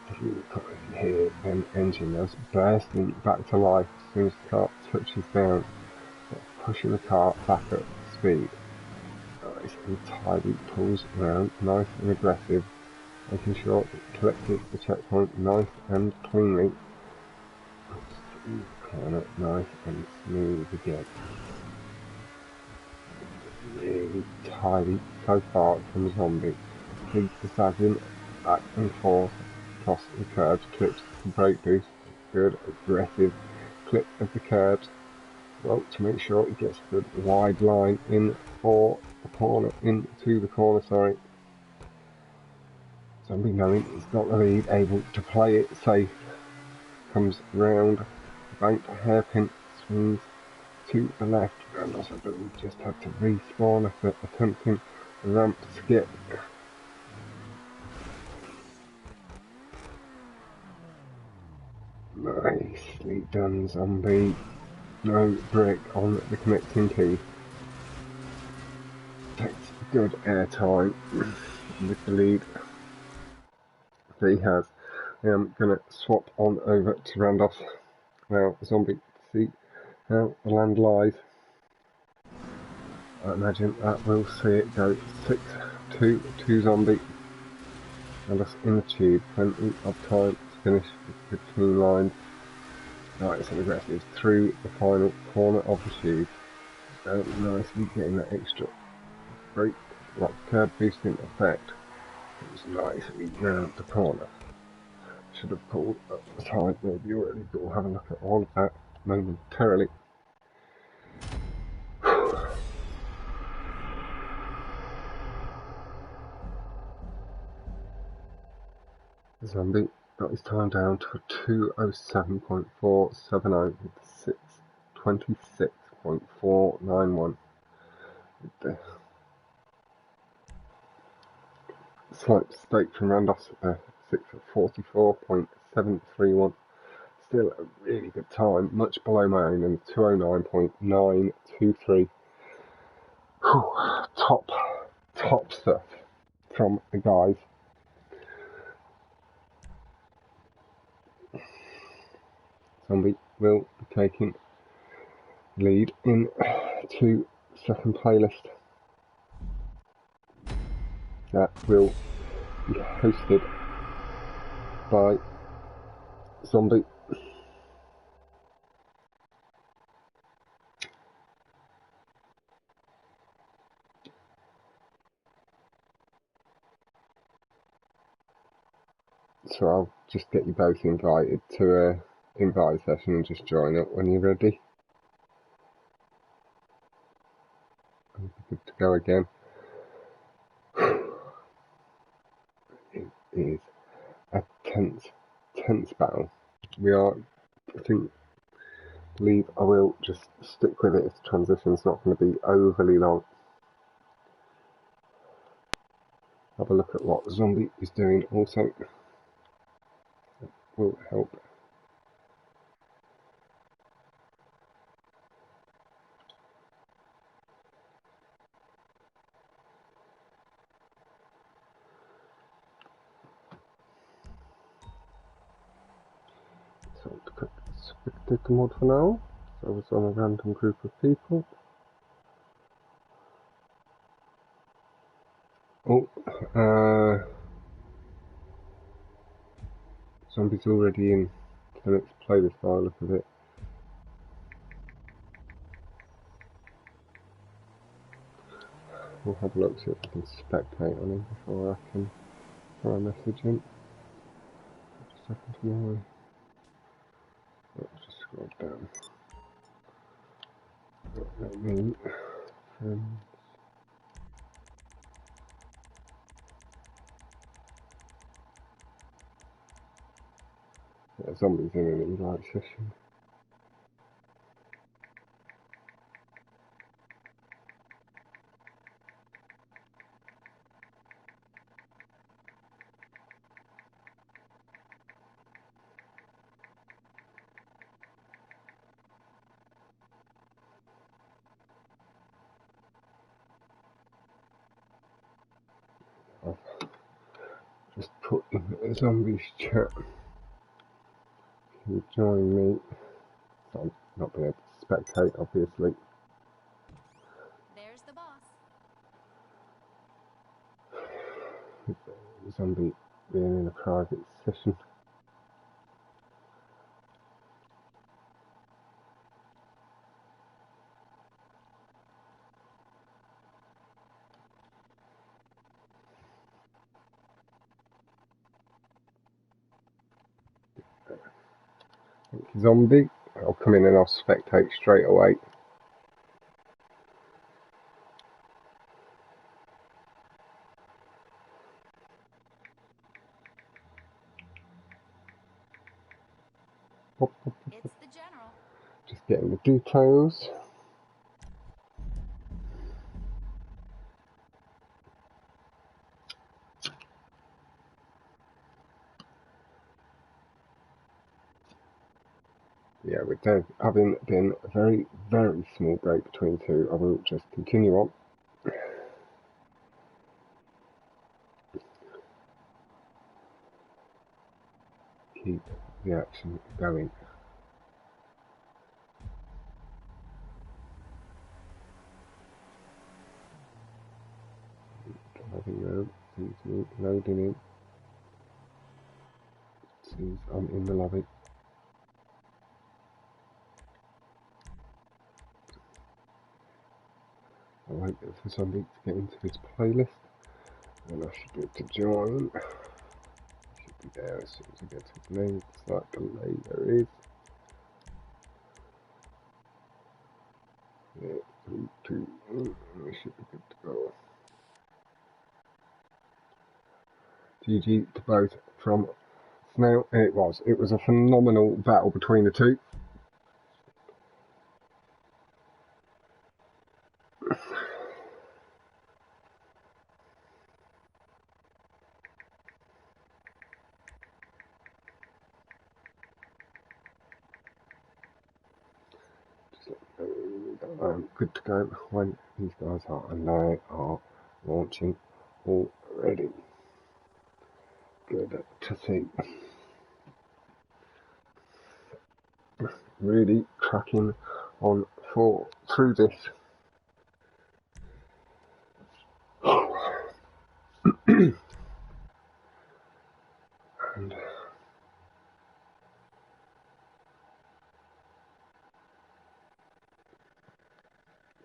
If you hear them engine does bursting back to life as soon as the car touches down, pushing the car back up to speed. Nice and tidy, pulls around, nice and aggressive, making sure it collected the checkpoint nice and cleanly. Through the corner, nice and smooth again. Really tidy so far from Zombie. Keeps the sagging back and forth across the curbs, clips the brake boost, good aggressive clip of the curbs. Well, to make sure it gets a good wide line in for the corner, into the corner, sorry. Zombie knowing he's got the lead, able to play it safe. Comes round, banked hairpin, swings to the left. Rhandoss, I believe, just had to respawn after attempting the ramp skip. Nicely done, Zombie. No brick on the connecting key. Takes good air time with the lead that he has. I am going to swap on over to Rhandoss. Now, Zombie, see how the land lies. I imagine that we'll see it go 6-2 to Zombie. Rhandoss in the tube, plenty of time to finish with the clean lines. Nice and aggressive through the final corner of the tube. Nicely getting that extra brake lock curb boosting effect. It was nicely round the corner. Should have pulled up the side maybe already, but we'll have a look at all of that momentarily. Zombie got his time down to 2:07.470 with 6:26.491. With the slight mistake from Rhandoss at 6:44.731. Still a really good time, much below my own, and 2:09.923. Top stuff from the guys. Zombie will be taking lead in to second playlist. That will be hosted by Zombie. So I'll just get you both invited to a invite session and just join up when you're ready. And good to go again. It is a tense battle. We are, I believe I will just stick with it if the transition's not going to be overly long. Have a look at what Zombie is doing also. That will help. So to click the spectator mode for now. So it's on a random group of people. Oh, Zombie's already in. So let's play this by the look of it. We'll have a look, see if I can spectate on him before I can try and message him. Just a second to my... Let's just scroll down. What that mean? Friends. Yeah, Zombie's in an invite session. Just put in the zombies chat. Can you join me? So I'm not being able to spectate, obviously. There's the boss. Zombie being in a private session. Zombie, I'll come in and I'll spectate straight away. It's the general. Just getting the details. Yeah, with there having been a very, very small break between two, I will just continue on. Keep the action going. Driving round, sees me loading in. Sees I'm in the lobby. I'll wait for somebody to get into this playlist, and I should be able to join. Should be there as soon as I get to his name. Slight delay, there is. Yeah, 3, 2, 1, we should be good to go. GG to both from Snail. It was a phenomenal battle between the two. I'm good to go when these guys are, and they are launching already. Good to see. Really cracking on through this. And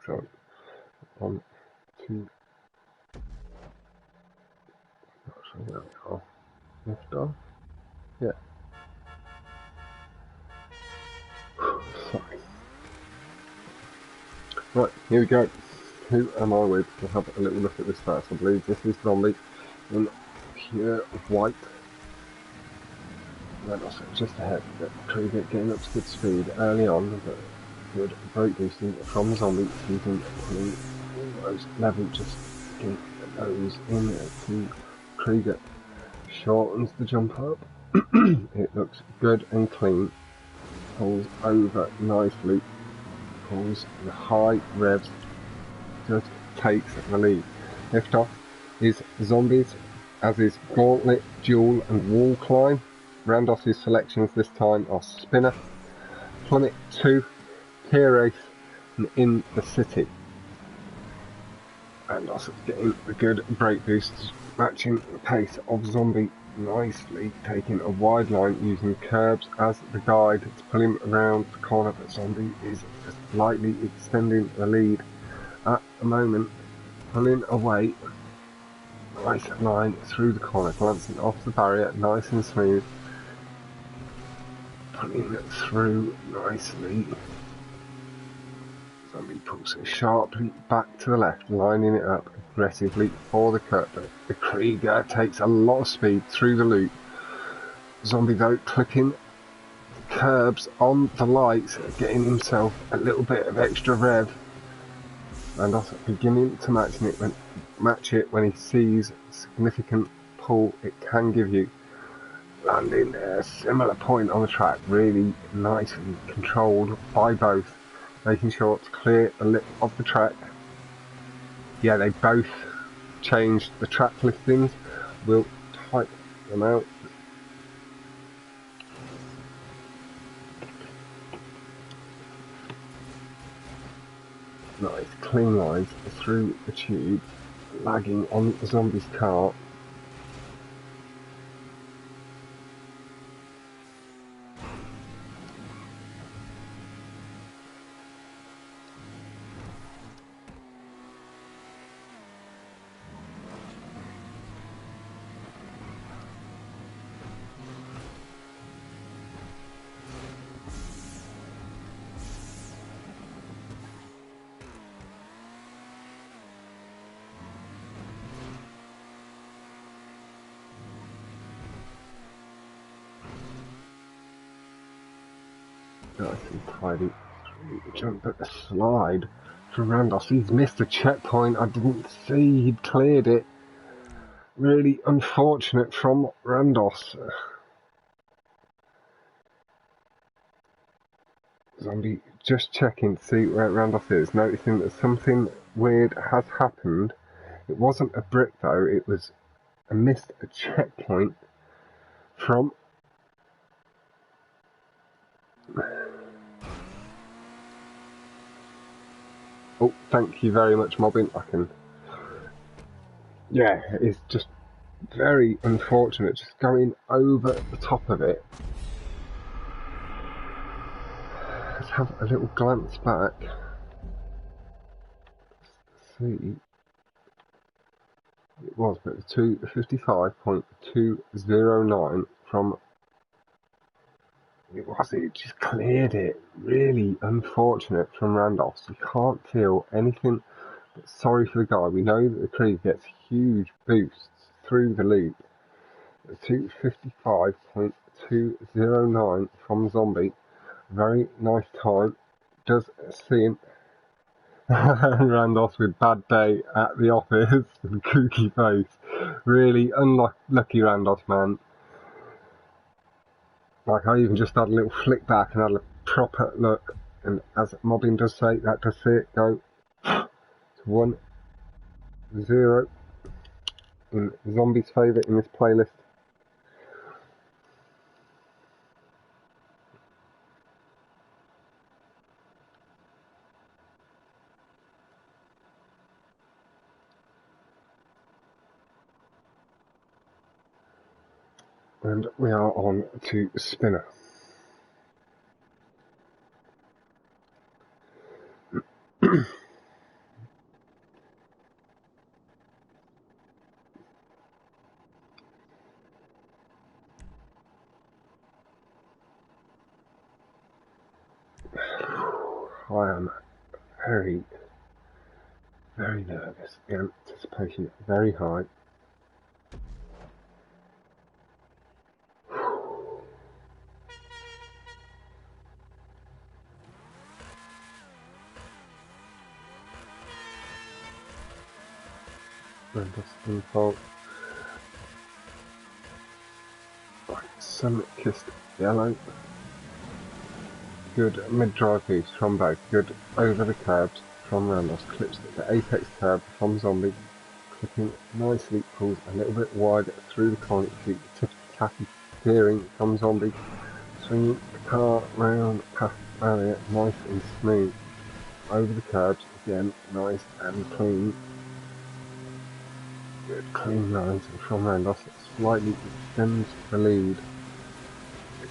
so 1, 2, not sure where we are. Left off. Yeah. Sorry. Right, here we go. Who am I with? We'll have a little look at this first. I believe this is Zombie in pure white. Rhandoss just ahead. Krieger getting up to good speed early on, but good brake boosting from Zombie, seizing pulling almost level, just getting the nose in to Krieger. Shortens the jump up. It looks good and clean. Pulls over nicely. Pulls the high revs. Just takes the lead. Liftoff is Zombies, as is Gauntlet, Duel and Wall Climb. Rhandoss's selections this time are Spinner, Plummet 2, Tier Race and In the City. Rhandoss is getting a good brake boost, matching the pace of Zombie nicely, taking a wide line using curbs as the guide to pull him around the corner, but Zombie is just lightly extending the lead at the moment, pulling away. Nice line through the corner, glancing off the barrier, nice and smooth. Pulling it through nicely. Zombie pulls it sharply back to the left, lining it up aggressively for the cut, but the Krieger takes a lot of speed through the loop. Zombie though clipping curbs on the lights, getting himself a little bit of extra rev, and also beginning to match it when he sees significant pull it can give you. Landing at a similar point on the track, really nicely controlled by both, making sure to clear the lip of the track. Yeah, they both changed the track listings. We'll type them out. Nice clean lines through the tube, lagging on the zombie's car. Nice and tidy through the jump, but the slide from Rhandoss. He's missed a checkpoint. I didn't see he'd cleared it. Really unfortunate from Rhandoss. Zombie just checking to see where Rhandoss is, noticing that something weird has happened. It wasn't a brick though, it was a missed checkpoint from oh, thank you very much, Mobbin. I can. Yeah, it's just very unfortunate, just going over the top of it. Let's have a little glance back. Let's see. It was, but it's 255.209 from. It just cleared it. Really unfortunate from Rhandoss. You can't feel anything but sorry for the guy. We know that the crew gets huge boosts through the loop. 255.209 from Zombie. Very nice time. Does see him. Rhandoss with bad day at the office and kooky face. Really unlucky Rhandoss, man. Like, I even just had a little flick back and had a proper look, and as Mobbin does say, that does see it go to 1-0 in Zombie's favourite in this playlist. And we are on to Spinner. I am very, very nervous. The anticipation very high. Rhandoss default. Right, sun-kissed yellow. Good mid-drive boost from both. Good over the curbs from Rhandoss. Clips the apex curb from Zombie. Clipping nicely, pulls a little bit wide through the corner. The ticky-tacky steering from Zombie. Swinging the car round past the barrier. Nice and smooth. Over the curbs. Again, nice and clean. Good clean lines from Rhandoss. Slightly extends the lead.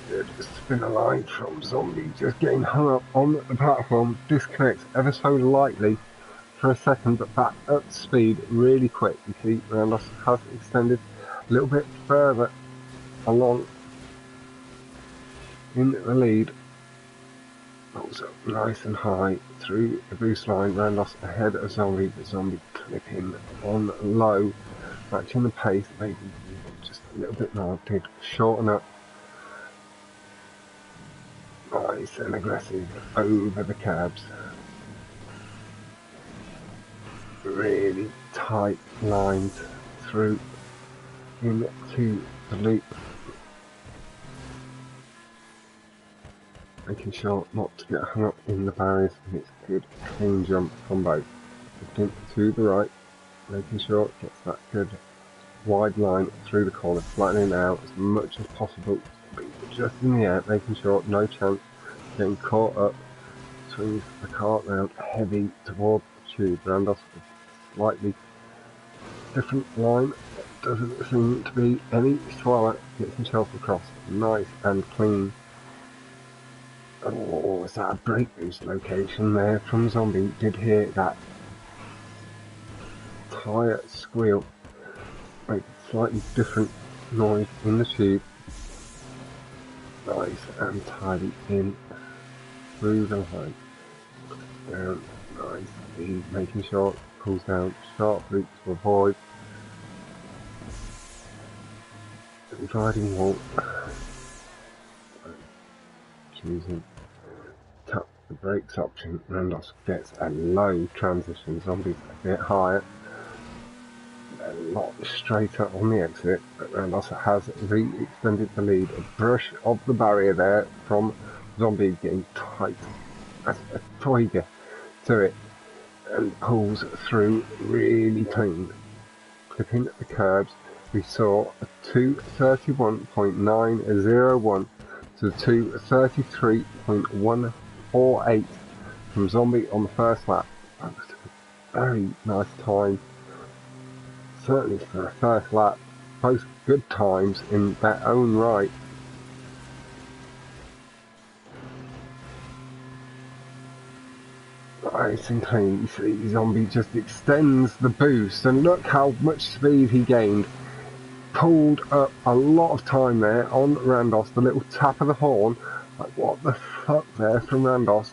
Good spinner line from Zombie, just getting hung up on the platform, disconnects ever so lightly for a second, but back up to speed really quick. You see Rhandoss has extended a little bit further along in the lead. Pulls up nice and high through the boost line. Rhandoss ahead of Zombie, but Zombie clipping on low, matching the pace, maybe just a little bit more to shorten up. Nice and aggressive over the cabs. Really tight lines through into the loop. Making sure not to get hung up in the barriers, and it's a good clean jump from both. Looking to the right, making sure it gets that good wide line through the corner, flattening out as much as possible, just in the air, making sure no chance getting caught up, swings the cart round heavy toward the tube. Rhandoss with slightly different line, doesn't seem to be any slower, gets himself across nice and clean. Oh, is that a brake boost location there from Zombie? Did hear that tyre squeal, make slightly different noise in the tube. Nice and tidy in through the line. Down, nice, speed, making sure it pulls down sharply to avoid the dividing wall. Choosing tap the brakes option. Rhandoss gets a low transition. Zombie a bit higher, a lot straighter on the exit, but Rhandoss has re-extended the lead. A brush of the barrier there from Zombie, getting tight as a tiger to it, and pulls through really clean. Clipping the curbs, we saw a 2:31.901 to 2:33.148 from Zombie on the first lap. That was a very nice time, certainly for a first lap. Both good times in their own right. Nice and clean. You see, Zombie just extends the boost, and look how much speed he gained. Pulled up a lot of time there on Rhandoss. The little tap of the horn, like what the fuck there from Rhandoss.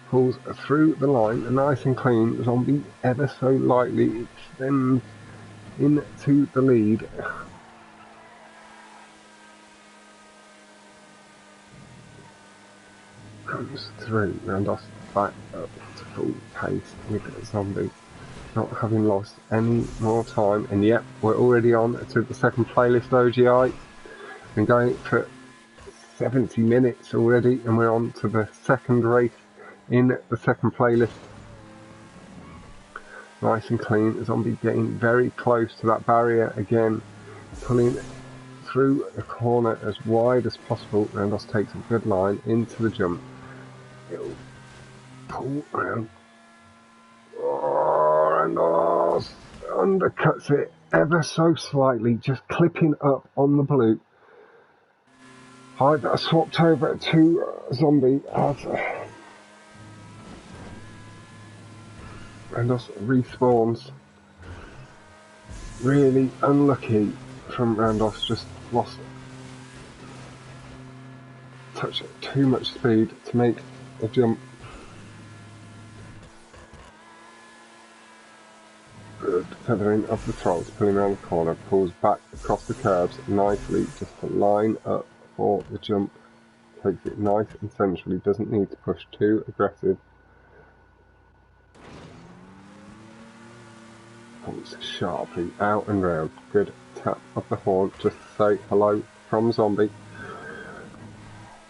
Pulls through the line, nice and clean. Zombie ever so lightly extends into the lead. Comes through. Rhandoss back up to full pace with Zombie, not having lost any more time. And yep, we're already on to the second playlist OGI. Been going for 70 minutes already, and we're on to the second race in the second playlist. Nice and clean. Zombie getting very close to that barrier again, pulling through the corner as wide as possible. Rhandoss takes a good line into the jump. It'll pull around. Oh, Rhandoss undercuts it ever so slightly, just clipping up on the blue. I swapped over to Zombie as Rhandoss respawns. Really unlucky from Rhandoss, just lost a touch too much speed to make a jump. Good feathering of the trolls, pulling around the corner, pulls back across the curbs nicely just to line up for the jump. Takes it nice and centrally, doesn't need to push too aggressive. Pulls sharply out and round. Good tap of the horn just to say hello from Zombie.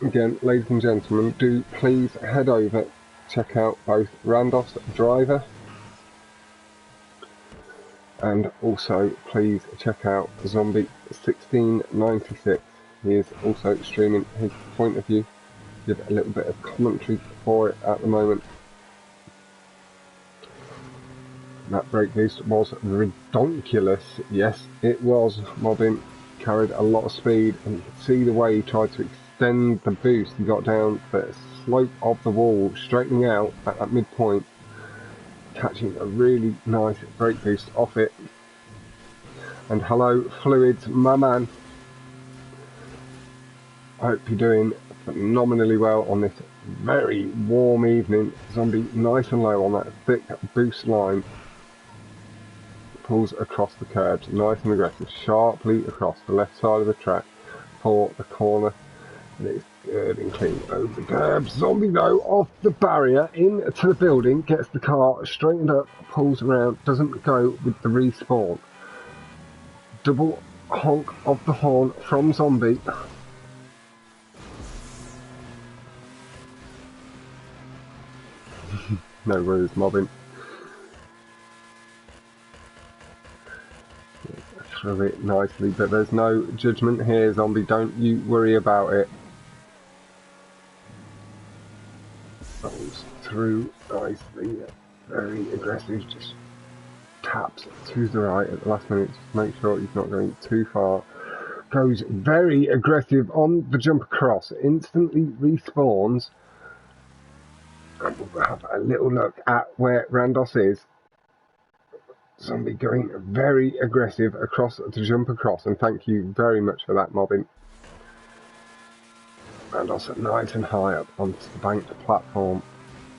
Again, ladies and gentlemen, do please head over, check out both Rhandoss Driver, and also please check out Zombie 1696. He is also streaming his point of view, give a little bit of commentary for it at the moment. That brake boost was redonkulous. Yes, it was. Mobbin carried a lot of speed, and you could see the way he tried to extend the boost. He got down the slope of the wall, straightening out at that midpoint, catching a really nice brake boost off it. And hello, Fluids, my man. I hope you're doing phenomenally well on this very warm evening. Zombie nice and low on that thick boost line. Pulls across the curbs, nice and aggressive, sharply across the left side of the track for the corner. And it's good and clean over the curbs. Zombie though, off the barrier, into the building, gets the car straightened up, pulls around, doesn't go with the respawn. Double honk of the horn from Zombie. No worries, Mobbin. through it nicely, but there's no judgment here, Zombie, don't you worry about it. Goes through nicely, very aggressive, just taps to the right at the last minute, just make sure he's not going too far. Goes very aggressive on the jump across, instantly respawns, and we'll have a little look at where Rhandoss is. Zombie going very aggressive across the jump across, and thank you very much for that, mobbing. Rhandoss nice and high up onto the banked platform,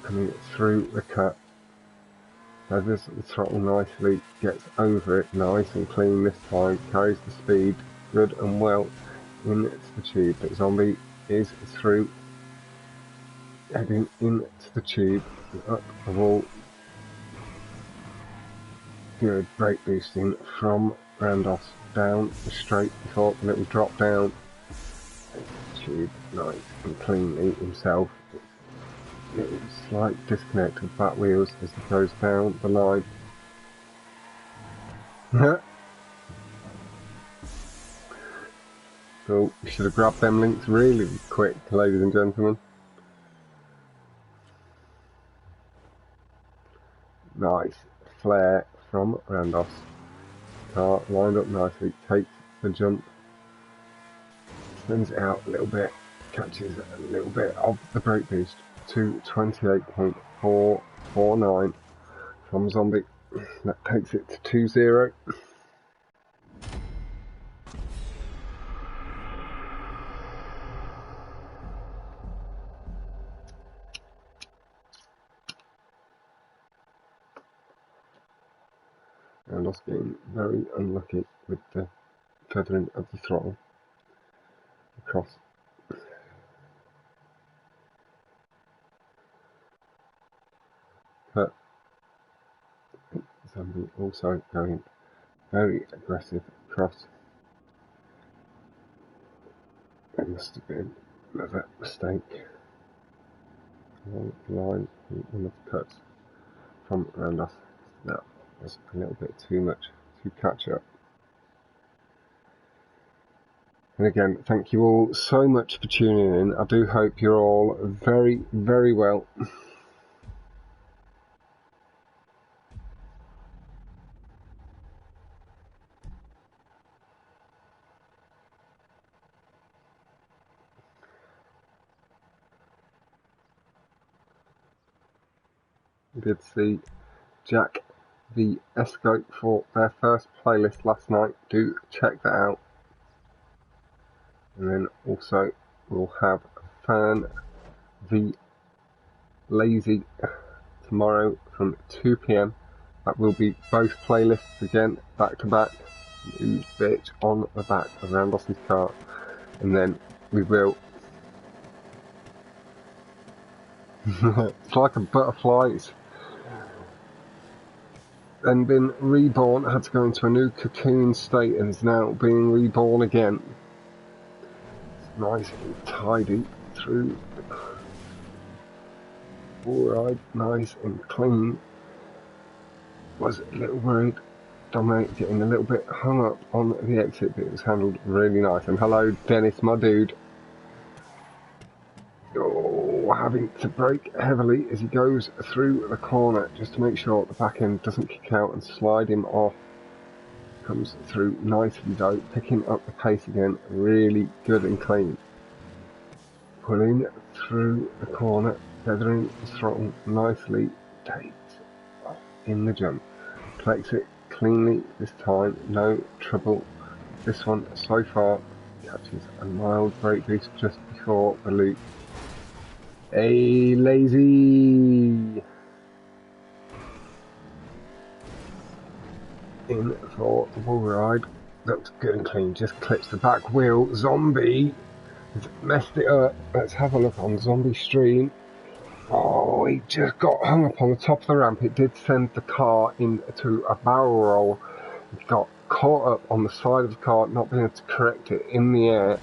coming through the cut. Feathers the throttle nicely, gets over it nice and clean this time, carries the speed good and well into the tube, but Zombie is through, heading into the tube, up the wall. Good brake boosting from Rhandoss, down the straight before the little drop down. Tube nice and cleanly himself. Little slight disconnect of back wheels as he goes down the line. So you should have grabbed them links really quick, ladies and gentlemen. Nice flare from Rhandoss. Car lined up nicely, takes the jump, spins it out a little bit, catches a little bit of the brake boost to 28.449 from Zombie. That takes it to 2-0. Rhandoss getting very unlucky with the feathering of the throttle across. But Zombie also going very aggressive across. There must have been another mistake along the line, one of the cuts from Rhandoss. That was a little bit too much to catch up. And again, thank you all so much for tuning in. I do hope you're all very, very well. We did see Jack the Escope for their first playlist last night. Do check that out. And then also we'll have Fan the Lazy tomorrow from 2 PM. That will be both playlists again, back to back. Huge bitch on the back of Rhandoss's car. And then we will. It's like a butterfly. It's then been reborn, had to go into a new cocoon state and is now being reborn again. It's nice and tidy through. Alright, nice and clean. Was a little worried. Dominic getting a little bit hung up on the exit, but it was handled really nice. And hello, Dennis, my dude. Oh, having to brake heavily as he goes through the corner just to make sure the back end doesn't kick out and slide him off. Comes through nicely though, picking up the pace again, really good and clean. Pulling through the corner, feathering the throttle nicely, takes off in the jump. Collects it cleanly this time, no trouble. This one so far catches a mild brake boost just before the loop. Hey, Lazy! In for the wall ride. Looks good and clean, just clips the back wheel. Zombie has messed it up. Let's have a look on Zombie stream. Oh, he just got hung up on the top of the ramp. It did send the car into a barrel roll. It got caught up on the side of the car, not being able to correct it in the air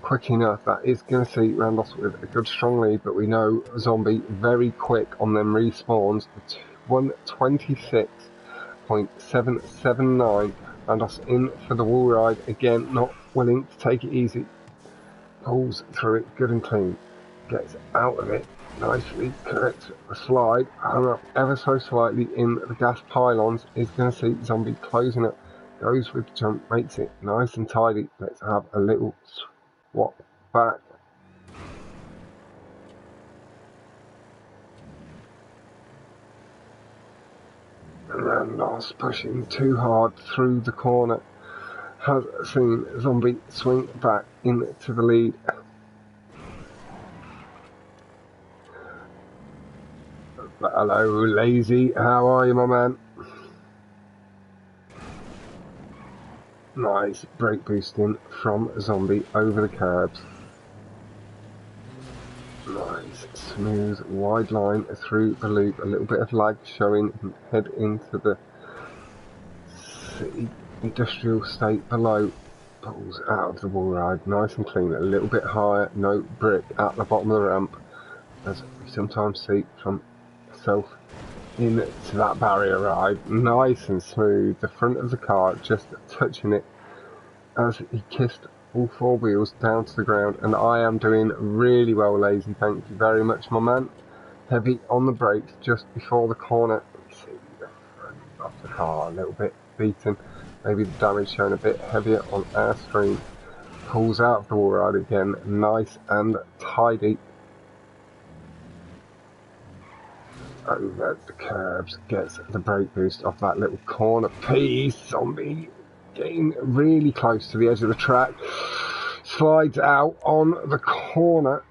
quick enough. That is going to see Rhandoss with a good strong lead, but we know Zombie very quick on them respawns. 126.779 Rhandoss in for the wall ride again, not willing to take it easy. Pulls through it good and clean. Gets out of it nicely, corrects the slide, hung up ever so slightly in the gas pylons. Is going to see Zombie closing it. Goes with the jump, makes it nice and tidy. Let's have a little swap back. Rhandoss pushing too hard through the corner. Has seen Zombie swing back into the lead. Hello, Lazy. How are you, my man? Nice brake boosting from Zombie over the curbs. Nice smooth wide line through the loop. A little bit of lag showing head into the city industrial state below. Pulls out of the wall ride nice and clean. A little bit higher. No brick at the bottom of the ramp, as we sometimes see from self into that barrier ride. Nice and smooth. The front of the car just touching it as he kissed all four wheels down to the ground, and I am doing really well, Lazy. Thank you very much, my man. Heavy on the brakes just before the corner. You see the front of the car a little bit beaten. Maybe the damage shown a bit heavier on our screen. Pulls out of the wall ride again, nice and tidy. Over the curbs, gets the brake boost off that little corner piece. Zombie getting really close to the edge of the track, slides out on the corner,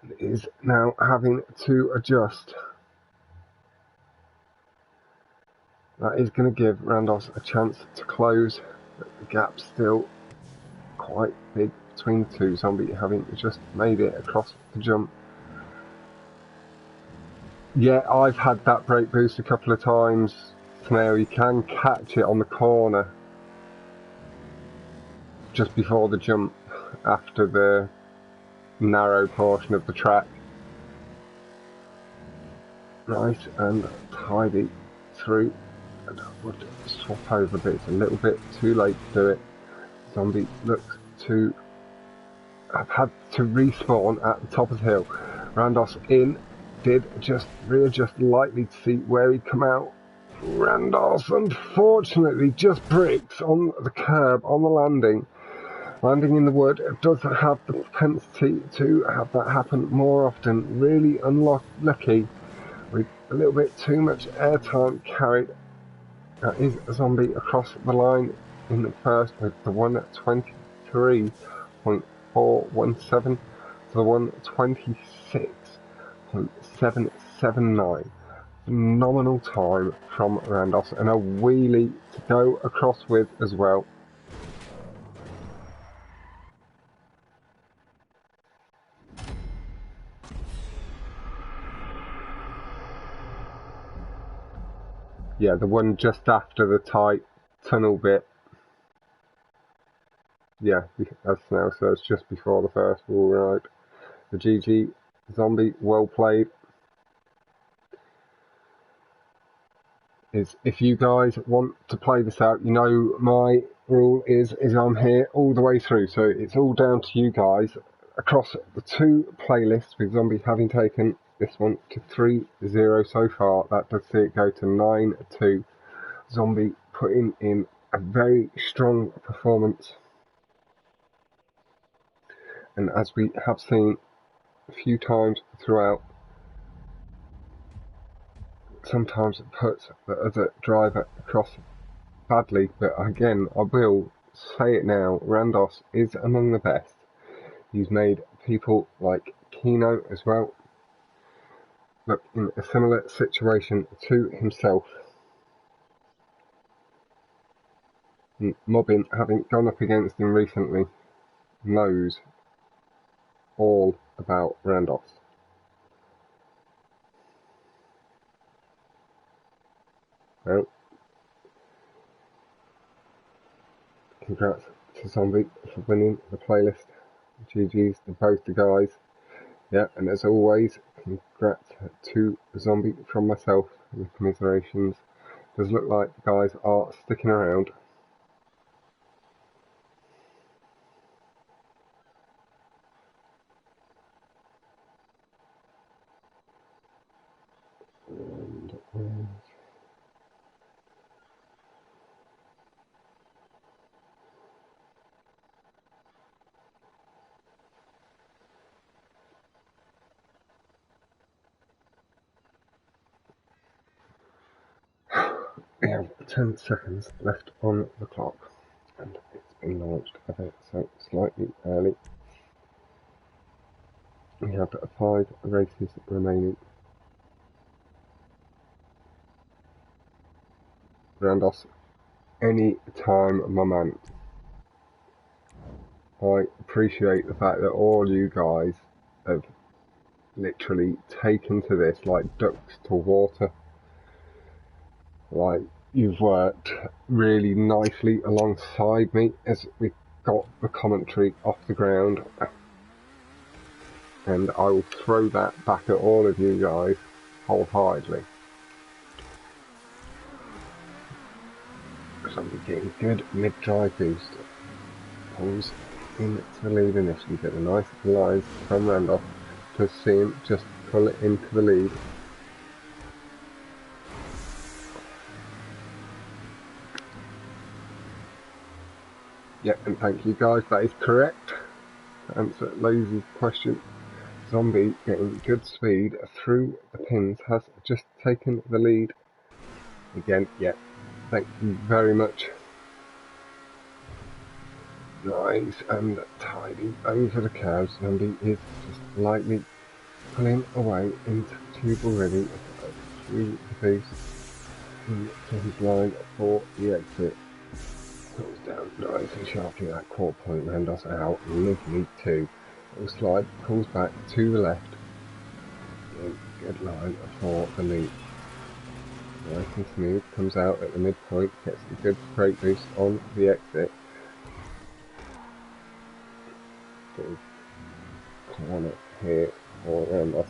and is now having to adjust. That is going to give Rhandoss a chance to close, but the gap's still quite big between the two. Zombie having just made it across the jump. Yeah, I've had that brake boost a couple of times. Now you can catch it on the corner just before the jump after the narrow portion of the track. Nice and tidy through, and I would swap over, but it's a little bit too late to do it. Zombie looks to have had to respawn at the top of the hill. Rhandoss in, did just readjust lightly to see where he'd come out. Rhandoss unfortunately just bricks on the curb on the landing. Landing in the wood does have the propensity to have that happen more often. Really unlucky with a little bit too much airtime carried. That is a Zombie across the line in the first with the 123.417 to the 126.779. Phenomenal time from Rhandoss, and a wheelie to go across with as well. Yeah, the one just after the tight tunnel bit. Yeah, as now, so it's just before the first wall ride. The GG Zombie, well played. If you guys want to play this out, you know my rule is I'm here all the way through, so it's all down to you guys. Across the two playlists, with Zombie having taken this one to 3-0 so far, that does see it go to 9-2. Zombie putting in a very strong performance, and as we have seen a few times throughout, sometimes it puts the other driver across badly, but again, I will say it now, Rhandoss is among the best. He's made people like Kino as well look in a similar situation to himself. And Mobbin, having gone up against him recently, knows all about Rhandoss. Well, congrats to Zombie for winning the playlist. GG's to both the guys. Yeah, and as always, congrats to Zombie from myself, with commiserations Does look like the guys are sticking around. And, we have 10 seconds left on the clock, and it's been launched ever so slightly early. We have 5 races remaining. Rhandoss, any time, my man. I appreciate the fact that all you guys have literally taken to this like ducks to water. Like, you've worked really nicely alongside me as we got the commentary off the ground, and I will throw that back at all of you guys wholeheartedly. Somebody getting good mid-drive boost, pulls into the lead initially, get a nice line from Rhandoss to see him just pull it into the lead. Yep, and thank you guys, that is correct. To answer Lazy's question, Zombie getting good speed through the pins has just taken the lead. Again, yep, thank you very much. Nice and tidy over the curves. Zombie is just lightly pulling away into the tube already through the boost into his line for the exit. Pulls down nice and sharply that quarter point. Rhandoss out, lovely too. Little slide, pulls back to the left. Good line for the lead. Nice and smooth, comes out at the midpoint, gets a good brake boost on the exit. Big corner here for Rhandoss.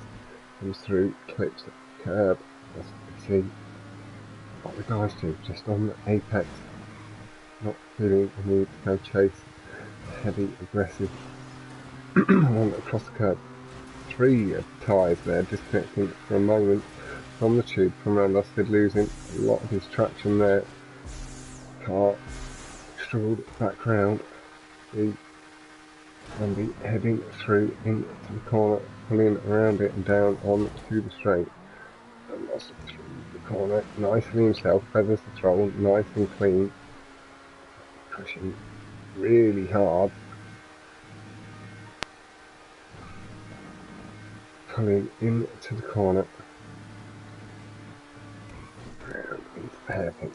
Comes through, clips the curb. As you can see what the guys do, just on the apex. Not feeling the need to go chase heavy, aggressive one across the curb. 3 tyres there, disconnecting for a moment from the tube from Rhandoss, losing a lot of his traction there. Car struggled back round. The Zombie heading through into the corner, pulling around it and down onto the straight. Rhandoss through the corner, nicely himself, feathers the throttle, nice and clean. Pushing really hard. Pulling into the corner. Round into the hairpin.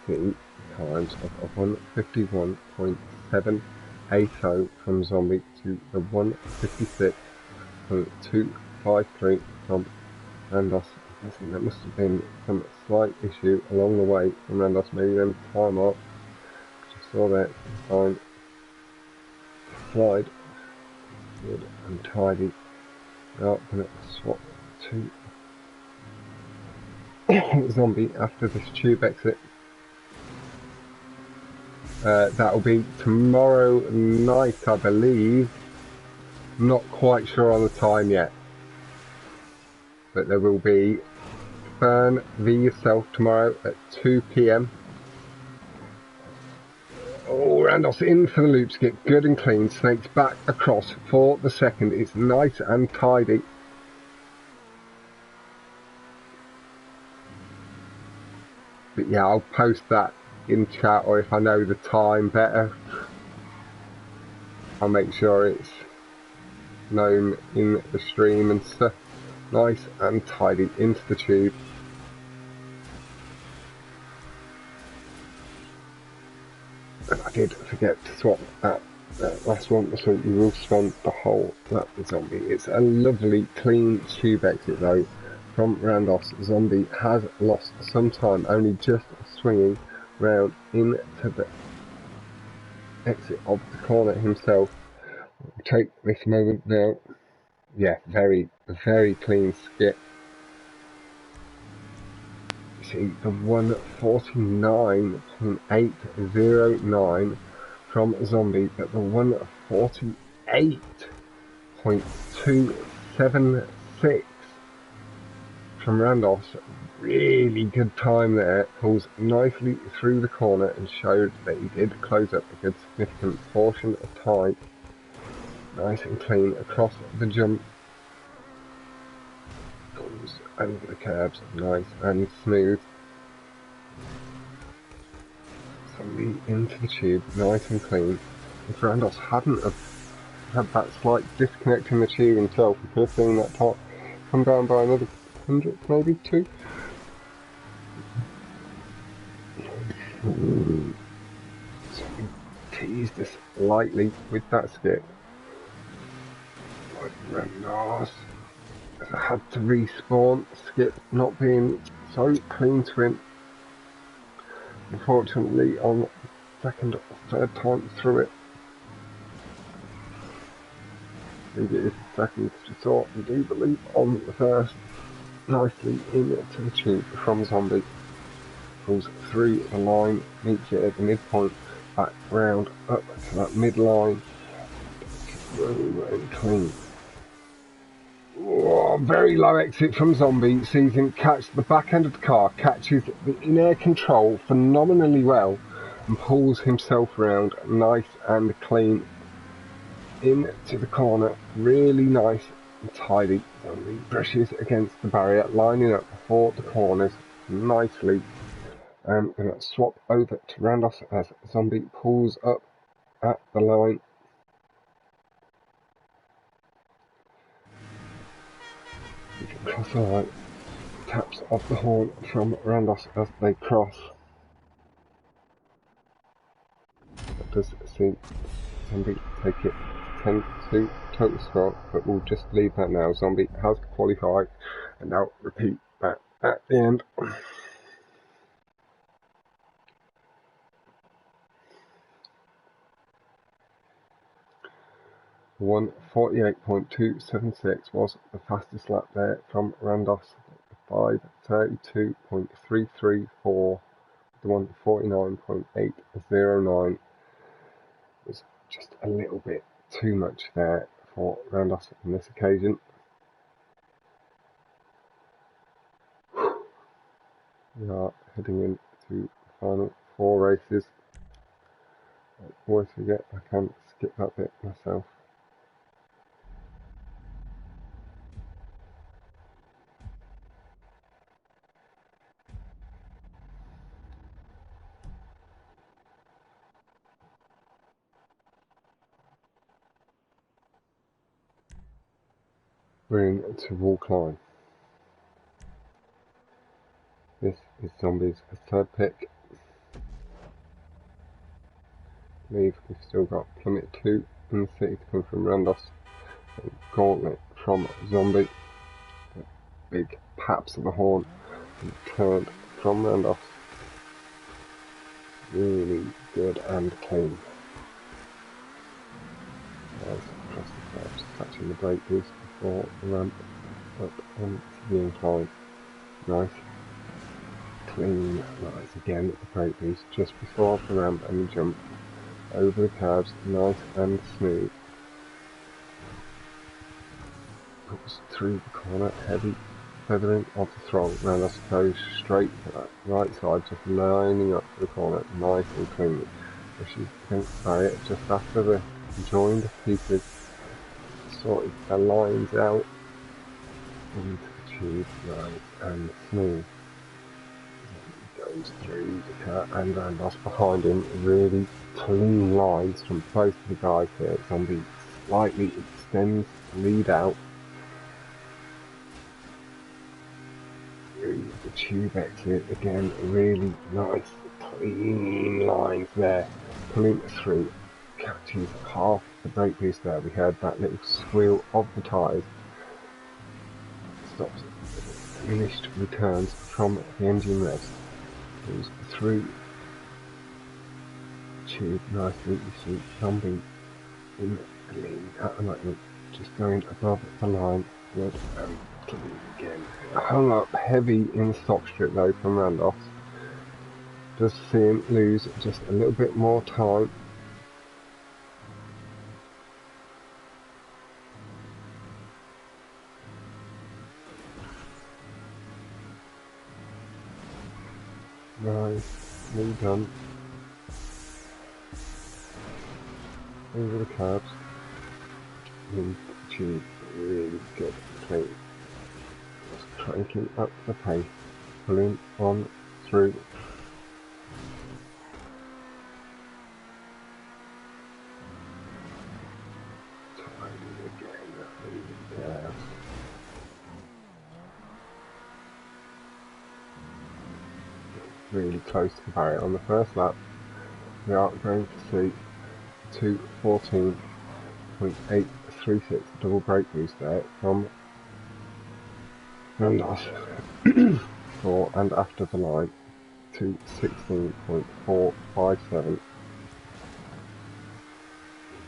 You see times of 151.780 from Zombie to the 156.253 from Rhandoss. I think that must have been some slight issue along the way from Rhandoss, maybe them time off. Just saw that time. Slide. Good and tidy. Now I'm going to swap to Zombie after this tube exit. That'll be tomorrow night, I believe. Not quite sure on the time yet. But there will be Fern v yourself tomorrow at 2 PM. Oh, Rhandoss in for the loop skip, good and clean, snakes back across for the second. It's nice and tidy. But yeah, I'll post that in chat, or if I know the time better, I'll make sure it's known in the stream and stuff. Nice and tidy into the tube. And I did forget to swap that last one, so we will spend the whole lap with Zombie. It's a lovely clean tube exit though from Rhandoss. Zombie has lost some time, only just swinging round into the exit of the corner himself. We'll take this moment now. Yeah, very, very clean skip. see the 149.809 from Zombie, but the 148.276 from Rhandoss. Really good time there, pulls nicely through the corner and showed that he did close up a good significant portion of time. Nice and clean across the jump. Pulls over the curbs, nice and smooth. Zombie into the tube, nice and clean. If Rhandoss hadn't have had that slight disconnect in the tube himself, we could have seen that top come down by another 100, maybe 2. So we teased us lightly with that skip. But Rhandoss had to respawn, skip not being so clean to him. Unfortunately, on second or third time through it. I think it is the second resort, I do believe, on the first. Nicely into the tube from Zombie. Pulls through the line, meets it at the midpoint, back round up to that midline. Really clean. Oh, very low exit from Zombie, sees him catch the back end of the car, catches the in-air control phenomenally well, and pulls himself around nice and clean into the corner. Really nice and tidy. Zombie brushes against the barrier, lining up for the corners nicely. I'm going to swap over to Rhandoss as Zombie pulls up at the line. You can cross the line. Taps off the horn from Rhandoss as they cross. That does see Zombie take it 10-2 total score, but we'll just leave that now. Zombie has qualified, and now repeat that at the end. 148.276 was the fastest lap there from Rhandoss. 5:32.334 for the 149.809 was just a little bit too much there for Rhandoss on this occasion. We are heading into the final 4 races. I always forget I can skip that bit myself. We're into wall climb. This is Zombie's third pick. I believe we've still got Plummet 2 in the city to come from Rhandoss, and Gauntlet from Zombie. The big paps of the horn and turned from Rhandoss. Really good and clean. Nice across the curbs, catching the brake boost before the ramp up onto the incline. Nice. Clean, nice again at the brake boost just before the ramp and the jump. Over the curves, nice and smooth. Puts through the corner, heavy feathering of the throttle. Rhandoss goes straight to that right side, just lining up the corner, nice and clean. Pushes against the barrier just after the joined pieces, sorted the lines out into the tube, nice and smooth. Goes through the car and Rhandoss behind him. Really clean lines from both of the guys here. Zombie slightly extends the lead out through the tube exit again. Really nice clean lines there, pulling through, catches half the brake boost there. We heard that little squeal of the tyres. Stops, diminished returns from the engine revs. Goes through the tube nicely. You see Zombie in the lead at the moment, just going above the line. Good and clean again. Hung up heavy in the stop strip though from Rhandoss. Just see him lose just a little bit more time. Nice, well done. Over the curbs. Into the tube, really good, clean. Just cranking up the pace, pulling on through. Tidy again, over the curbs. Really close to the barrier on the first lap. We are going to see 2:14.836 double brake boost there from Rhandoss. For and after the line to 16.457.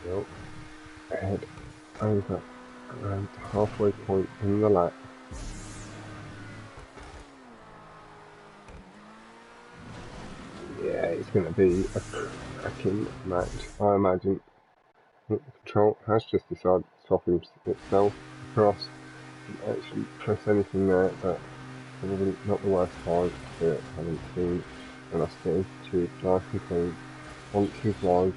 We'll head over around the halfway point in the lap. Yeah, it's going to be a cracking match, I imagine. The control has just decided to stop itself across and actually press anything there, but probably not the worst time to do it. I haven't seen enough getting to nice and clean onto his line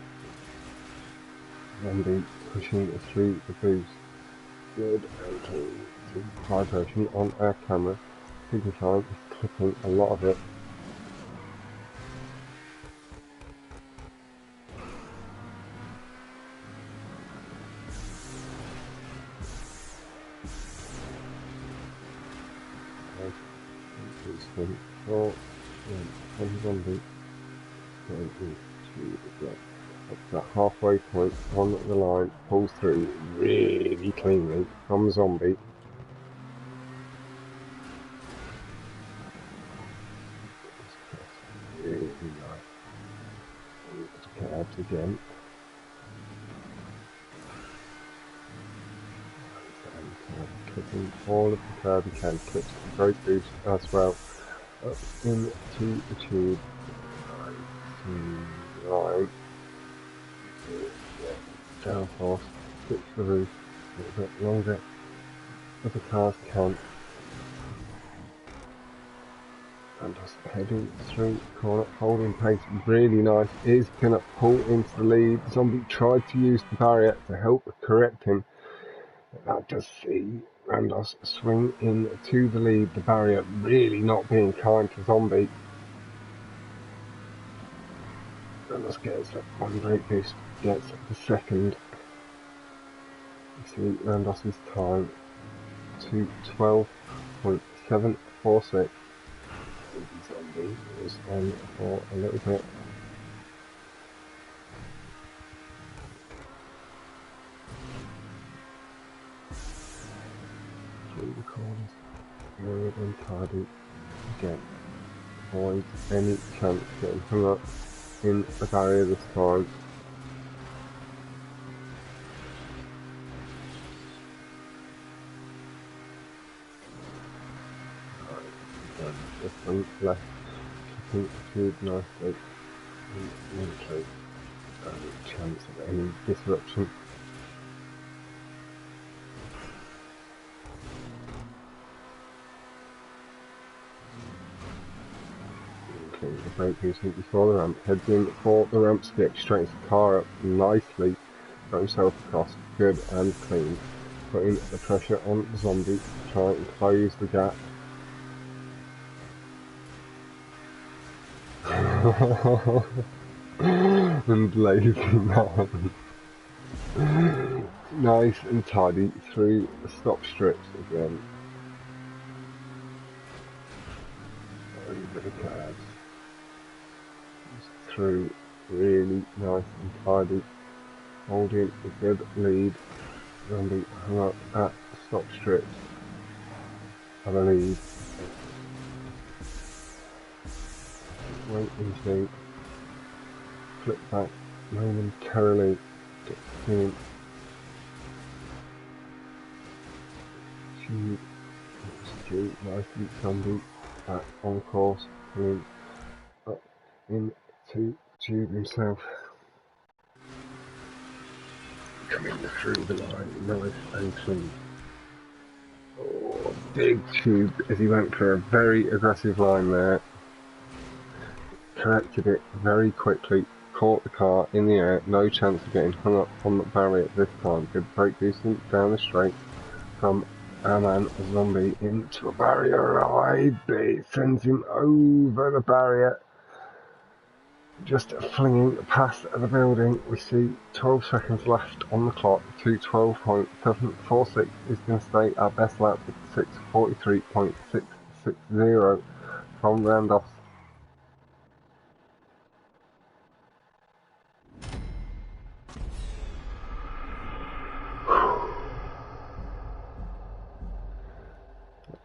and be pushing through the boost. Good and clean. Vibration on our camera signifying is clipping a lot of it. For CrooZomby going into the gap. Up to that halfway point on the line, pulls through really cleanly from Zombie. Really nice. Cabs again. Clipping all of the curb he can, clips the brake boost as well. Up into the tube. Line. Downforce, switch the roof a little bit longer. Other cars can. And just heading through the corner, holding pace really nice. Is going to pull into the lead. Zombie tried to use the barrier to help correct him. That does see Rhandoss swing into the lead. The barrier really not being kind to Zombie. Rhandoss gets one brake boost, gets the second. You see Rhandoss's time to 12.746. Zombie was on for a little bit. Through the corners, good and tidy. Again, avoid any chance of getting hung up in the barrier this time. Just one left, keeping the tube nicely in neutral. No chance of any disruption. Okay, the brake boosting before the ramp, heads in for the ramp skip, straightens the car up nicely, got himself across, good and clean, putting the pressure on the Zombie to try and close the gap. And blazing on. Nice and tidy through the stop strips again. Over the curves. Just through really nice and tidy. Holding a good lead. Zombie hung up at the stop strips, I believe. Wait and see. Flip back momentarily. Get in. tube. Tube, nicely zombie back on course, pulling up into tube himself. Coming through the line, nice and clean. Oh, big tube as he went for a very aggressive line there. Corrected it very quickly, caught the car in the air, no chance of getting hung up on the barrier this time. Good brake boosting down the straight from our man Zombie into a barrier right, but sends him over the barrier. Just flinging past the building. We see 12 seconds left on the clock. 2:12.746 is going to stay our best lap at 6:43.660 from Rhandoss.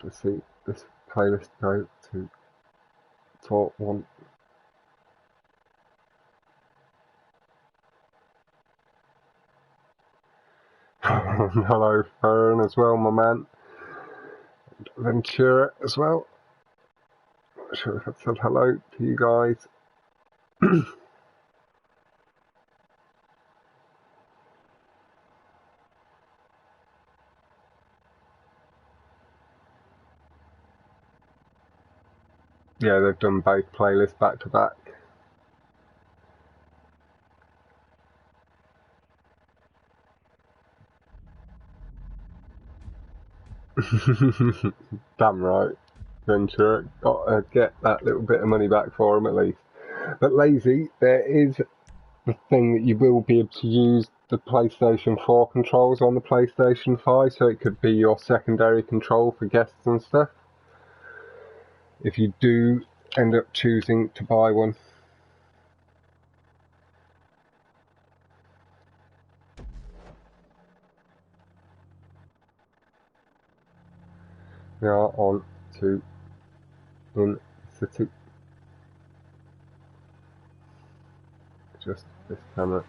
Let's see this playlist go to top one. Hello, Fern as well, my man. And Ventura as well. Not sure if I said hello to you guys. Yeah, they've done both playlists back to back. Damn right, Ventura. Gotta get that little bit of money back for him at least. But Lazy, there is the thing that you will be able to use the PlayStation 4 controls on the PlayStation 5, so it could be your secondary control for guests and stuff. If you do end up choosing to buy one. We are on to In City. Just this camera.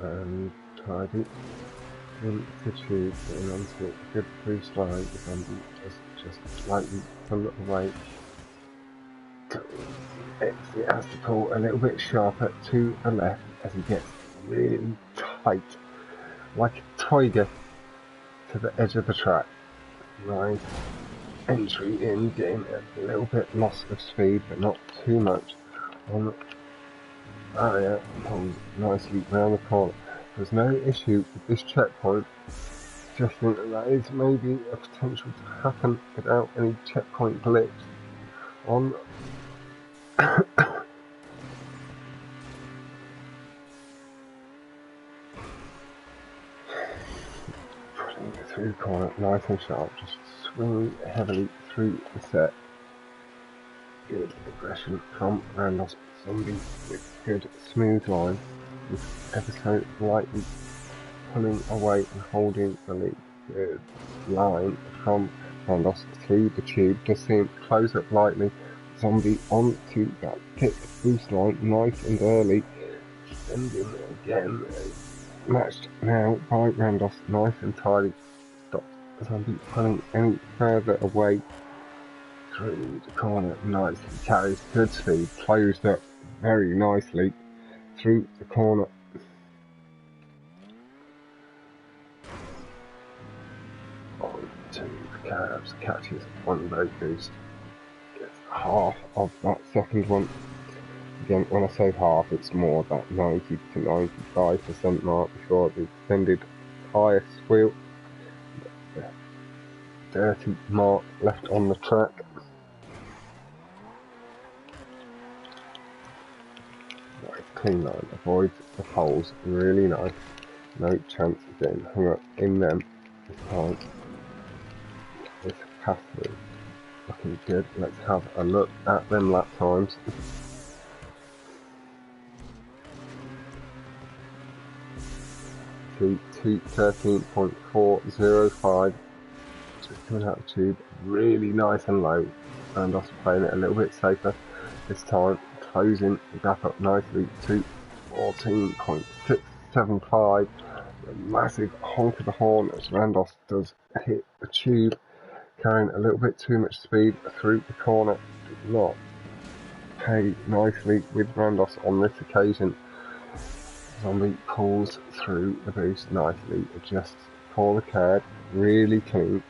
And tidy. In the tube, getting onto a good boost line, and just slightly pull it away. He has to pull a little bit sharper to the left as he gets really tight, like a tiger, to the edge of the track. Nice entry in, getting a little bit loss of speed, but not too much on the barrier. Pulls nicely round the corner. There's no issue with this checkpoint. Just think that is maybe a potential to happen without any checkpoint glitch on. Putting it through the corner, nice and sharp, just swinging heavily through the set. Good aggression from Rhandoss Zombie with good smooth line, with ever so lightly pulling away and holding the lead. Good line from Rhandoss through the tube, just see him close up lightly. Zombie onto that pit boost line, nice and early, ending again. Matched now by Rhandoss, nice and tidy. Stop Zombie pulling any further away through the corner. Nice, he carries good speed, closed up very nicely through the corner. On to the cabs, catches one brake boost, gets half of that second one. Again, when I say half, it's more that 90 to 95% mark before the extended tyre wheel. The dirty mark left on the track. Nice clean line, avoids the poles, really nice. No chance of getting hung up in them this time. This pass through looking good. Let's have a look at them lap times. To 2:13.405 Just coming out of the tube, really nice and low. Rhandoss playing it a little bit safer this time, closing the gap up nicely to 14.675. A massive honk of the horn as Rhandoss does hit the tube, carrying a little bit too much speed through the corner. Did not pay nicely with Rhandoss on this occasion. Zombie pulls through the boost nicely, adjusts for the curb, really clean.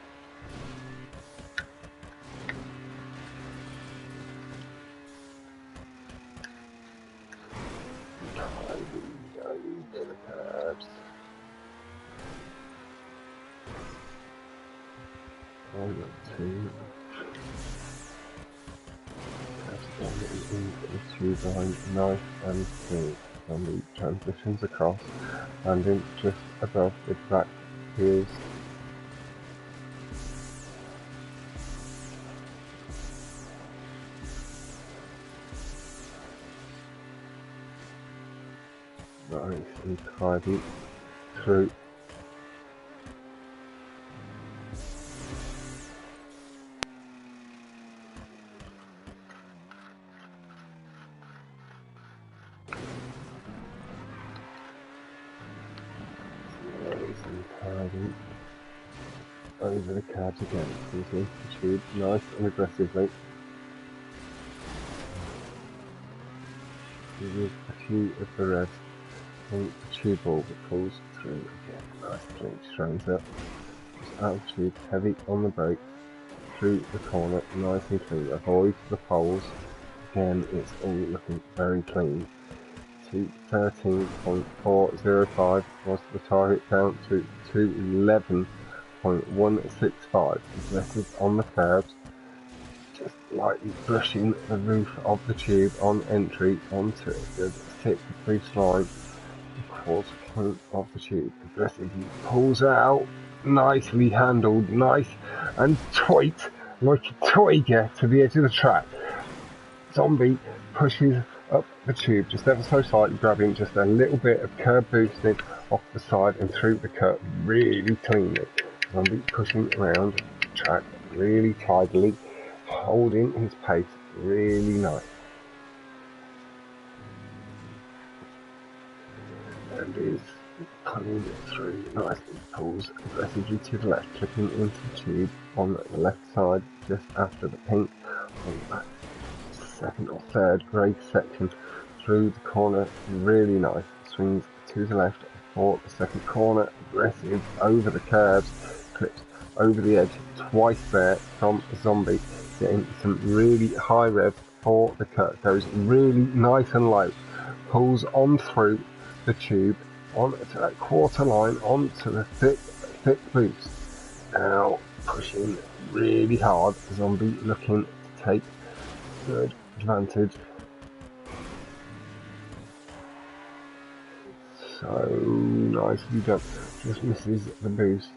Over the curbs. Over two. Into the tube line, nice and clean. Zombie transitions across, landing just above the back wheels. Nice and tidy through. Nice and tidy over the curbs again, using the tube nice and aggressively. With a few of the revs on the tube ball that pulls through again, nice clean, strains up, just out of the tube, heavy on the brake, through the corner, nice and clean, avoid the poles, again it's all looking very clean. To 13.405 was the target, down to 211.165, aggressive on the curbs, just lightly brushing the roof of the tube on entry onto a good thick boost line, quarter point of the tube, aggressively pulls out, nicely handled, nice and tight, like a tiger to the edge of the track. Zombie pushes up the tube just ever so slightly, grabbing just a little bit of curb boosting off the side and through the cut really cleanly. Zombie pushing around the track really tidily, holding his pace really nice. And is pulling it through nicely, pulls aggressively to the left, clicking into the tube on the left side just after the pink on that second or third grey section through the corner, really nice, swings to the left for the second corner, aggressive over the curbs, clips over the edge twice there from Zombie, getting some really high rev for the cut, goes really nice and low, pulls on through the tube onto that quarter line, onto the thick boost, now pushing really hard, Zombie looking to take good advantage. So nicely done, just misses the boost,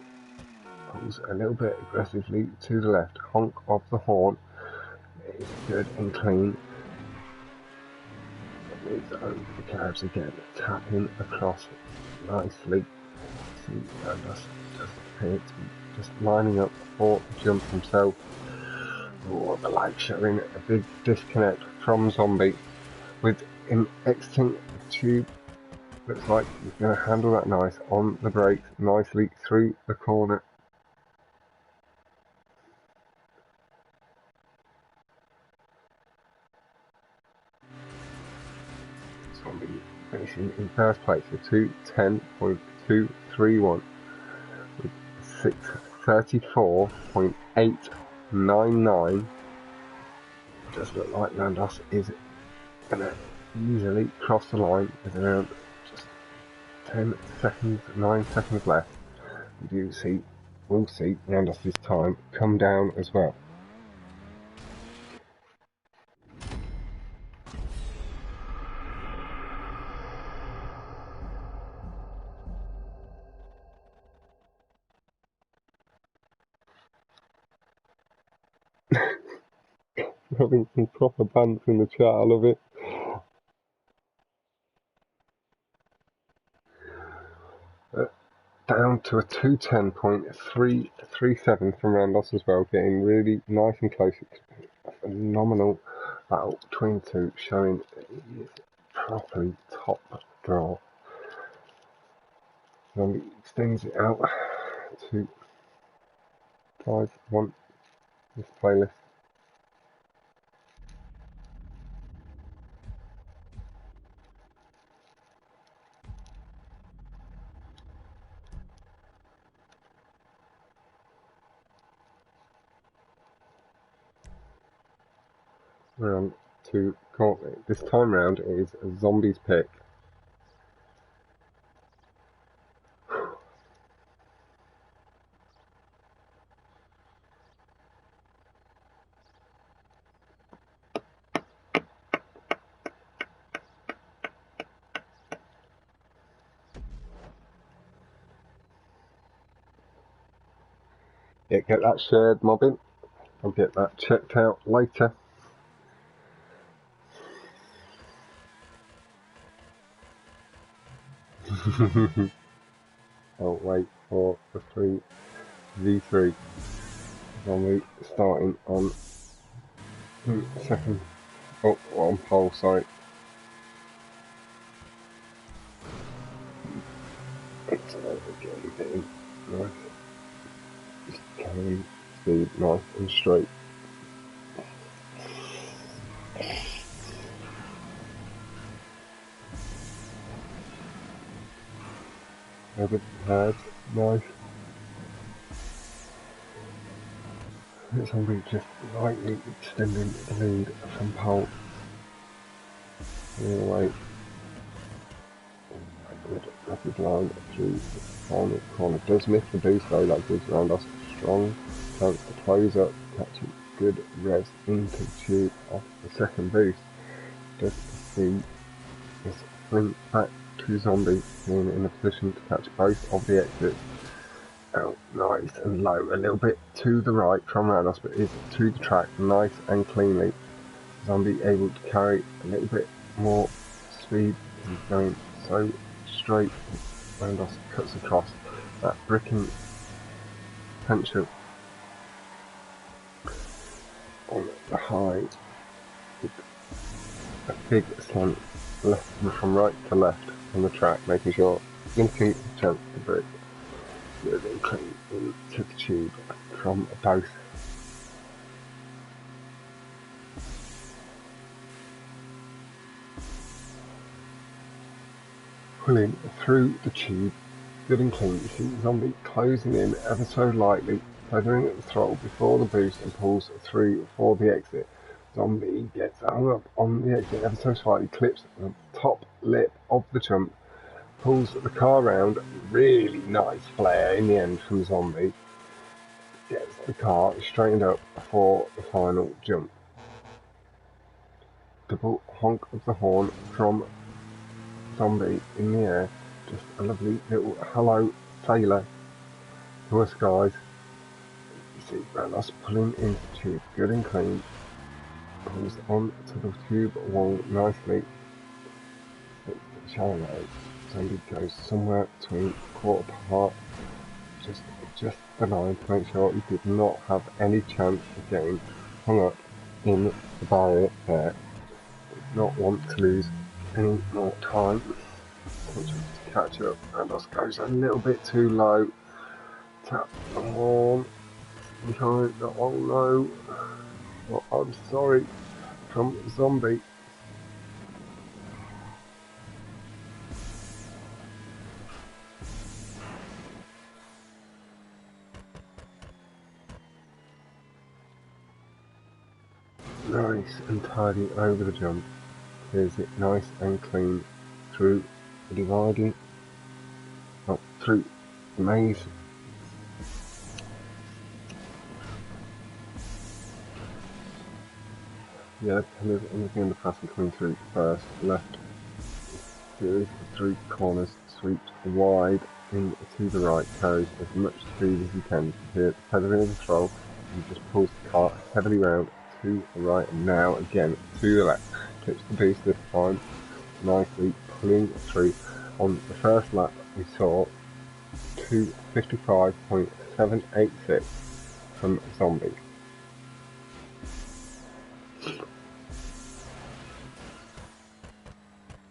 pulls a little bit aggressively to the left, honk of the horn, it's good and clean, moves over the curbs again, tapping across nicely. See, Rhandoss just appear to be just lining up for the jump himself. Oh, the light showing a big disconnect from Zombie, with him exiting the tube. Looks like he's going to handle that nice on the brakes, nicely through the corner. Zombie finishing in first place with 210.231 with 634.899. Does look like Rhandoss is going to easily cross the line with around just 10 seconds, 9 seconds left. We'll see Rhandoss's time come down as well. Having some proper banter in the chat, I love it. down to a 210.337 from Rhandoss as well, getting really nice and close. It's a phenomenal battle between the two, showing he is properly top draw. Then he extends it out to 5-1 this playlist. We're on to Gauntlet. This time round it is Zombie's pick. Yeah, get that shared, mobbing. I'll get that checked out later. I'll wait for the 3v3. Zombie starting on second. Oh, on pole, sorry. It's getting a bit nice. Just carrying speed nice and straight. Over the pad, nice. Zombie just lightly extending the lead from pole. Anyway, good rapid line through the final corner. Does miss the boost though, that gives Rhandoss a strong chance to close up, catching good revs into the tube off the second boost. Does see this fling back to Zombie, being in a position to catch both of the exits. Oh, nice and low, a little bit to the right from Rhandoss, but is to the track nice and cleanly. Zombie able to carry a little bit more speed. He's going so straight. Rhandoss cuts across that bricking potential on the high. A big slant left from right to left on the track, making sure limiting the chance to brick. Moving clean into the tube from both. Pulling through the tube, good and clean. You see Zombie closing in ever so lightly, feathering at the throttle before the boost and pulls through for the exit. Zombie gets hung up on the exit ever so slightly, clips the top lip of the jump, pulls the car round. Really nice flare in the end from Zombie. Gets the car straightened up for the final jump. Double honk of the horn from Zombie in the air. Just a lovely little hello sailor to us guys. You see Rhandoss pulling into the tube, good and clean. Pulls on to the tube wall nicely. It's shallow. Zombie goes somewhere between quarter part, just the line to make sure he did not have any chance of getting hung up in the barrier there. Did not want to lose any more time. Just to catch up. Rhandoss goes a little bit too low. Tap the horn behind the oh no. Well, I'm sorry from Zombie. Nice and tidy over the jump. Clears it nice and clean through the dividing, through the maze. Yeah, anything in the passing coming through first, left, series of 3 corners, sweeps wide in to the right, carries as much speed as he can. Here, feathering of the throttle, and just pulls the car heavily round to the right, and now again to the left. Clips the boost this time, nicely pulling through. On the first lap we saw to 55.786 from Zombie.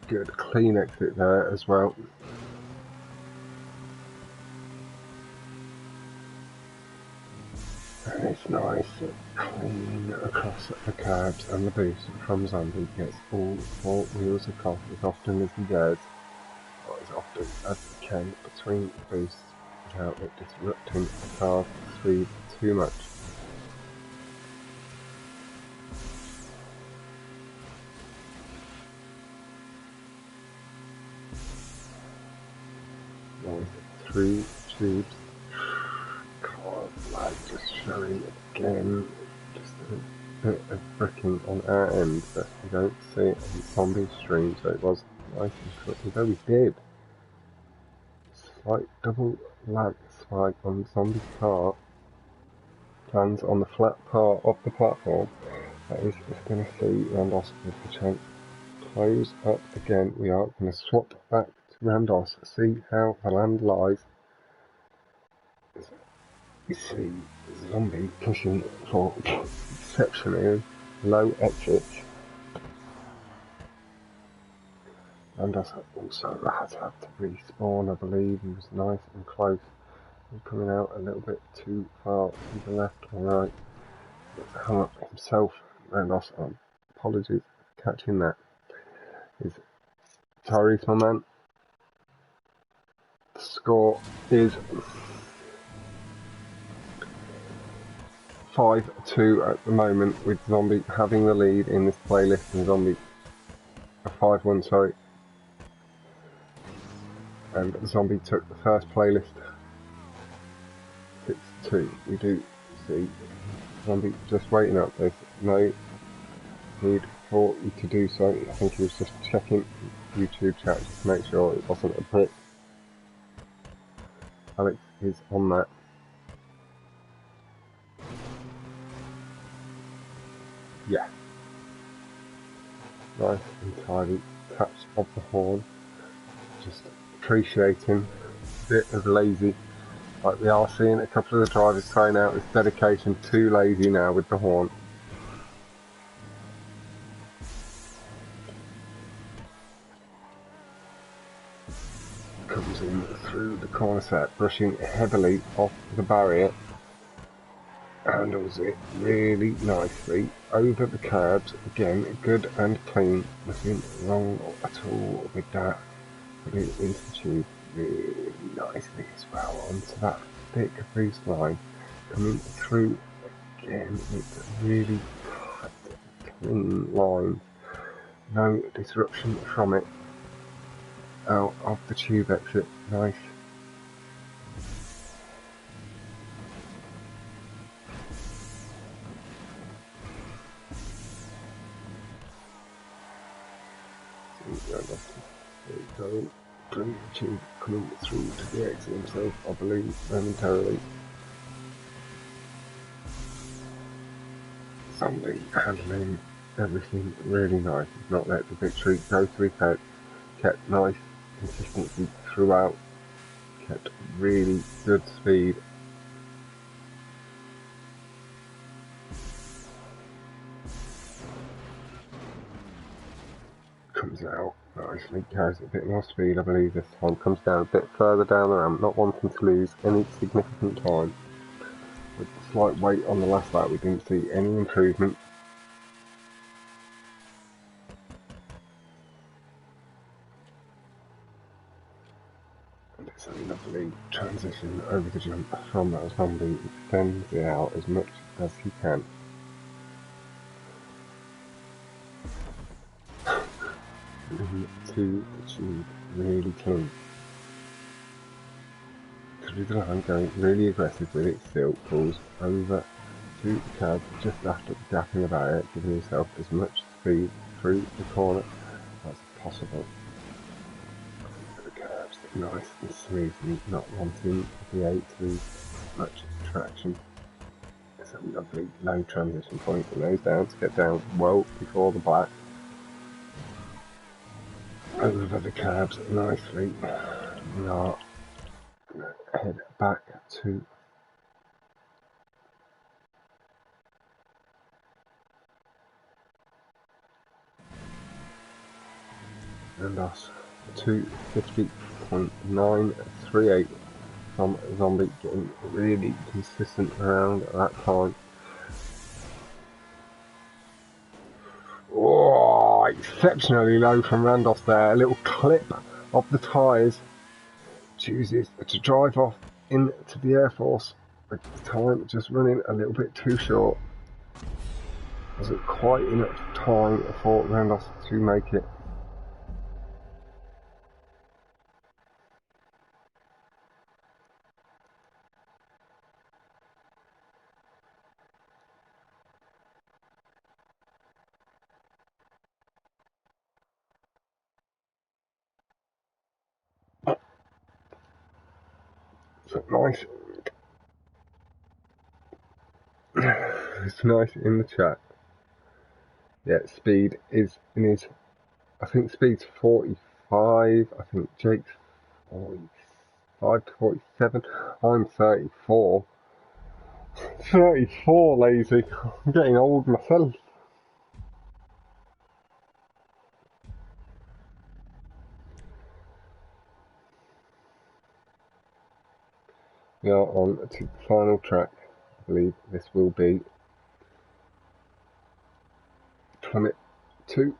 Good clean exit there as well. And it's nice, clean across the curbs and the boost from Zombie. Gets all four wheels across as often as he does, or as often as he can between the boosts without it disrupting the car's speed too much. Nice through tubes. God, like just showing again, just a bit of bricking on our end that we don't see it on Zombie stream, so it was nice and quick, although we did. Slight double lag spike on Zombie's car, lands on the flat part of the platform. That is going to see Rhandoss with the chance to close up again. We are going to swap back to Rhandoss, see how the land lies. You see Zombie pushing for exceptionally low exits. Rhandoss also had to respawn, I believe. He was nice and close. He was coming out a little bit too far to the left or right. He's hung up himself, Rhandoss. Apologies for catching that. Is Tyrese, my man. The score is 5-2 at the moment, with Zombie having the lead in this playlist, and Zombie 5-1, sorry. And Zombie took the first playlist 6-2. We do see Zombie just waiting up. There's no need for you to do so. I think he was just checking YouTube chat just to make sure it wasn't a brick. Alex is on that. Yeah. Nice and tidy touch of the horn. Just appreciating a bit of lazy. Like we are seeing a couple of the drivers throwing out this dedication too lazy now with the horn. Comes in through the corner set, brushing heavily off the barrier. Handles it really nicely over the curbs. Again, good and clean. Nothing wrong at all with that. Put it into the tube really nicely as well onto that thick boost line. Coming through again with really clean line. No disruption from it. Out of the tube exit. Nice. There you go. Tube coming through to the exit himself, I believe, momentarily. Zombie handling everything really nice. He's not let the victory go to his head. Kept nice consistency throughout. Kept really good speed. Comes out nicely, carries a bit more speed, I believe this time. Comes down a bit further down the ramp, not wanting to lose any significant time. With the slight weight on the last lap, we didn't see any improvement. And it's a lovely transition over the jump from that Zombie. Extends it out as much as he can. Into the tube, really clean. Through the line, going really aggressive with it still, pulls over to the curb just after the gap in the barrier, giving himself as much speed through the corner as possible. The curbs nice and smoothly, not wanting the V8 to lose much traction. It's a lovely low transition point for those down to get down well before the black. Over the curbs nicely. We are gonna head back to Rhandoss 250.938 from Zombie, getting really consistent around at that time. Oh, exceptionally low from Rhandoss there. A little clip of the tyres. Chooses to drive off into the Air Force with the time just running a little bit too short. Wasn't quite enough time for Rhandoss to make it. So nice. It's nice in the chat. Yeah, speed is in his. I think speed's 45. I think Jake's 45 to 47. I'm 34. 34, lazy. I'm getting old myself. We are on to the final track. I believe this will be Plummet 2.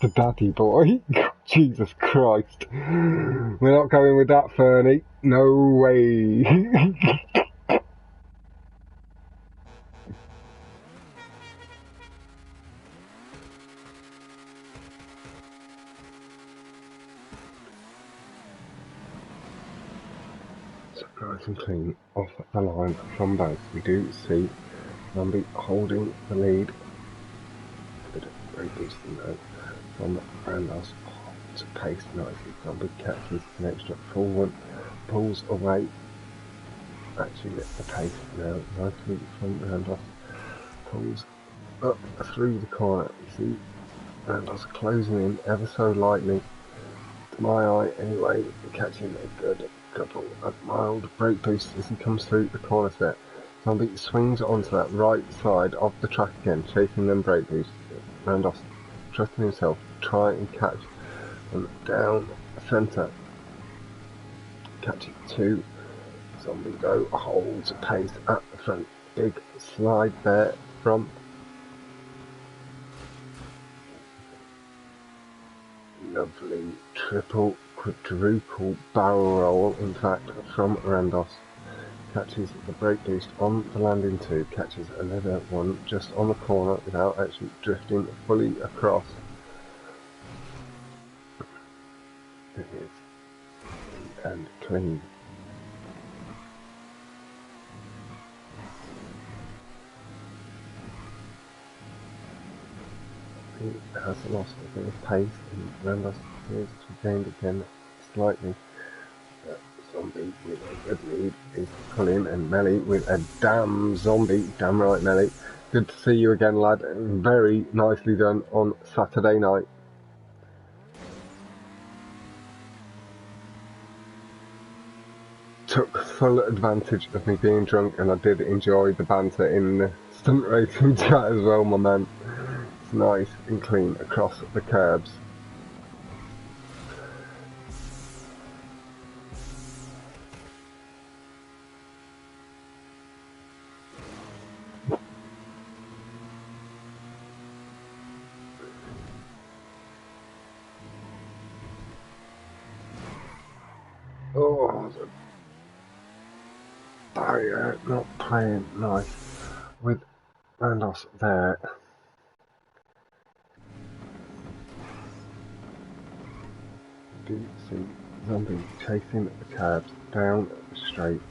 The daddy boy. Jesus Christ. We're not going with that, Fernie. No way. So nice and clean off the line from both. We do see Zombie holding the lead. A bit of very boosting though from Rhandoss. To pace nicely. Zombie catches an extra full one, pulls away. Actually gets the pace now nicely from Rhandoss. Pulls up through the corner. You see Rhandoss closing in ever so lightly. To my eye anyway, catching a good couple of mild brake boosts as he comes through the corner set. Zombie swings onto that right side of the track again, chasing them brake boosts. Rhandoss trusting himself to try and catch them down centre. Catching two. Zombie though holds pace at the front. Big slide there from lovely triple quadruple barrel roll, in fact, from Rhandoss. Catches the brake boost on the landing two, catches another one just on the corner without actually drifting fully across. It is and clean. He has lost a bit of pace and Rhandoss appears to have gained again slightly. Zombie with a good lead is pulling, and Melly with a damn zombie, damn right Melly. Good to see you again, lad. Very nicely done on Saturday night. Took full advantage of me being drunk, and I did enjoy the banter in the stunt racing chat as well, my man. It's nice and clean across the curbs. Oh, the barrier not playing nice with Rhandoss there. Do see Zombie chasing the cabs down the straight.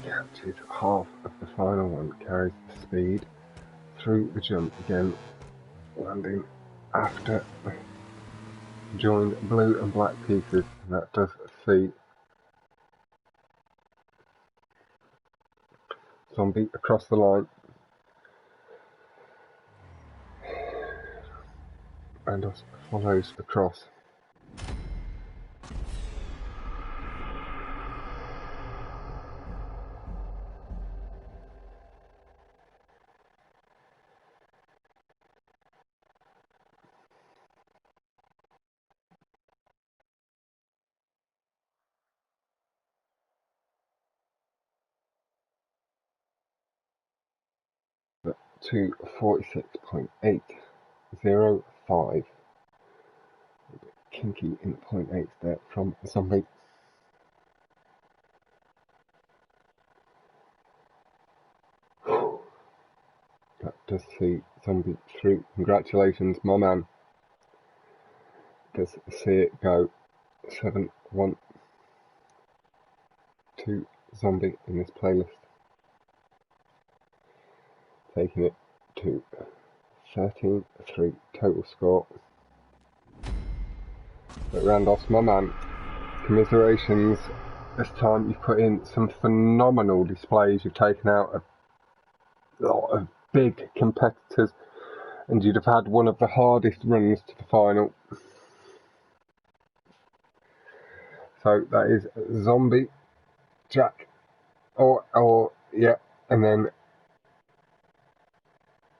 Catches half of the final one, carries the speed through the jump again, landing after joined blue and black pieces, and that does see Zombie across the line. Rhandoss follows across. To 46.805. Kinky in 0.8 there from Zombie. That does see Zombie through. Congratulations, my man. Does see it go 7-1 to Zombie in this playlist. Taking it to 13-3 total score. But Rhandoss, my man, commiserations. This time you've put in some phenomenal displays. You've taken out a lot of big competitors, and you'd have had one of the hardest runs to the final. So that is Zombie, Jack, yeah, and then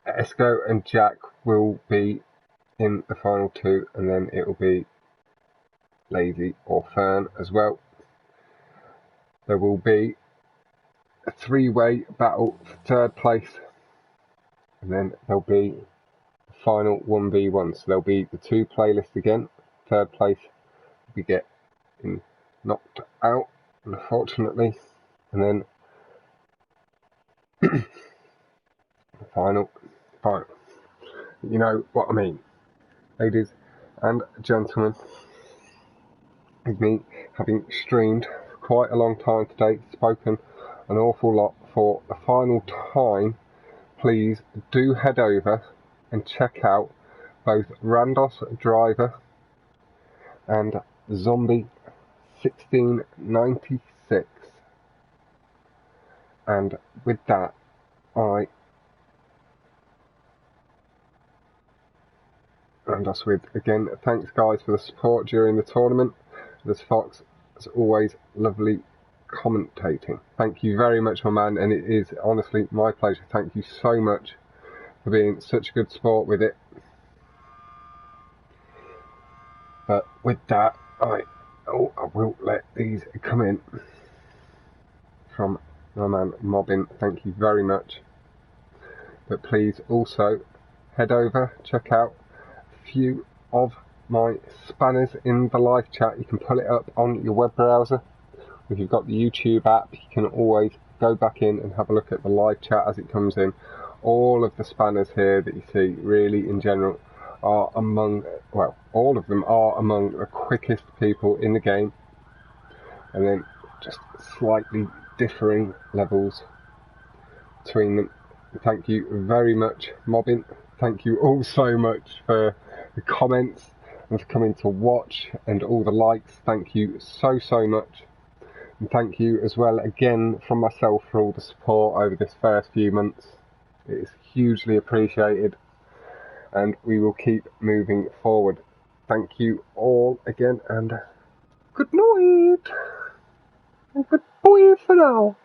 Esco and Jack will be in the final two, and then it will be Lazy or Fern as well. There will be a three-way battle for third place, and then there'll be the final 1v1. So there'll be the two playlists again. Third place we get knocked out, unfortunately, and then the final. You know what I mean, ladies and gentlemen. With me having streamed for quite a long time today, spoken an awful lot for the final time, please do head over and check out both Rhandoss Driver and Zombie 1696. And with that, Rhandoss with again, thanks guys for the support during the tournament. This Fox, as always, lovely commentating. Thank you very much, my man, and it is honestly my pleasure. Thank you so much for being such a good sport with it. But with that, I will let these come in from my man Mobbin. Thank you very much. But please also head over, check out a few of my spanners in the live chat. You can pull it up on your web browser. If you've got the YouTube app, you can always go back in and have a look at the live chat as it comes in. All of the spanners here that you see, really in general, are among, well, all of them are among the quickest people in the game, and then just slightly differing levels between them. Thank you very much, Mobbin. Thank you all so much for the comments and for coming to watch and all the likes. Thank you so much, and thank you as well again from myself for all the support over this first few months. It is hugely appreciated, and we will keep moving forward. Thank you all again, and good night and goodbye for now.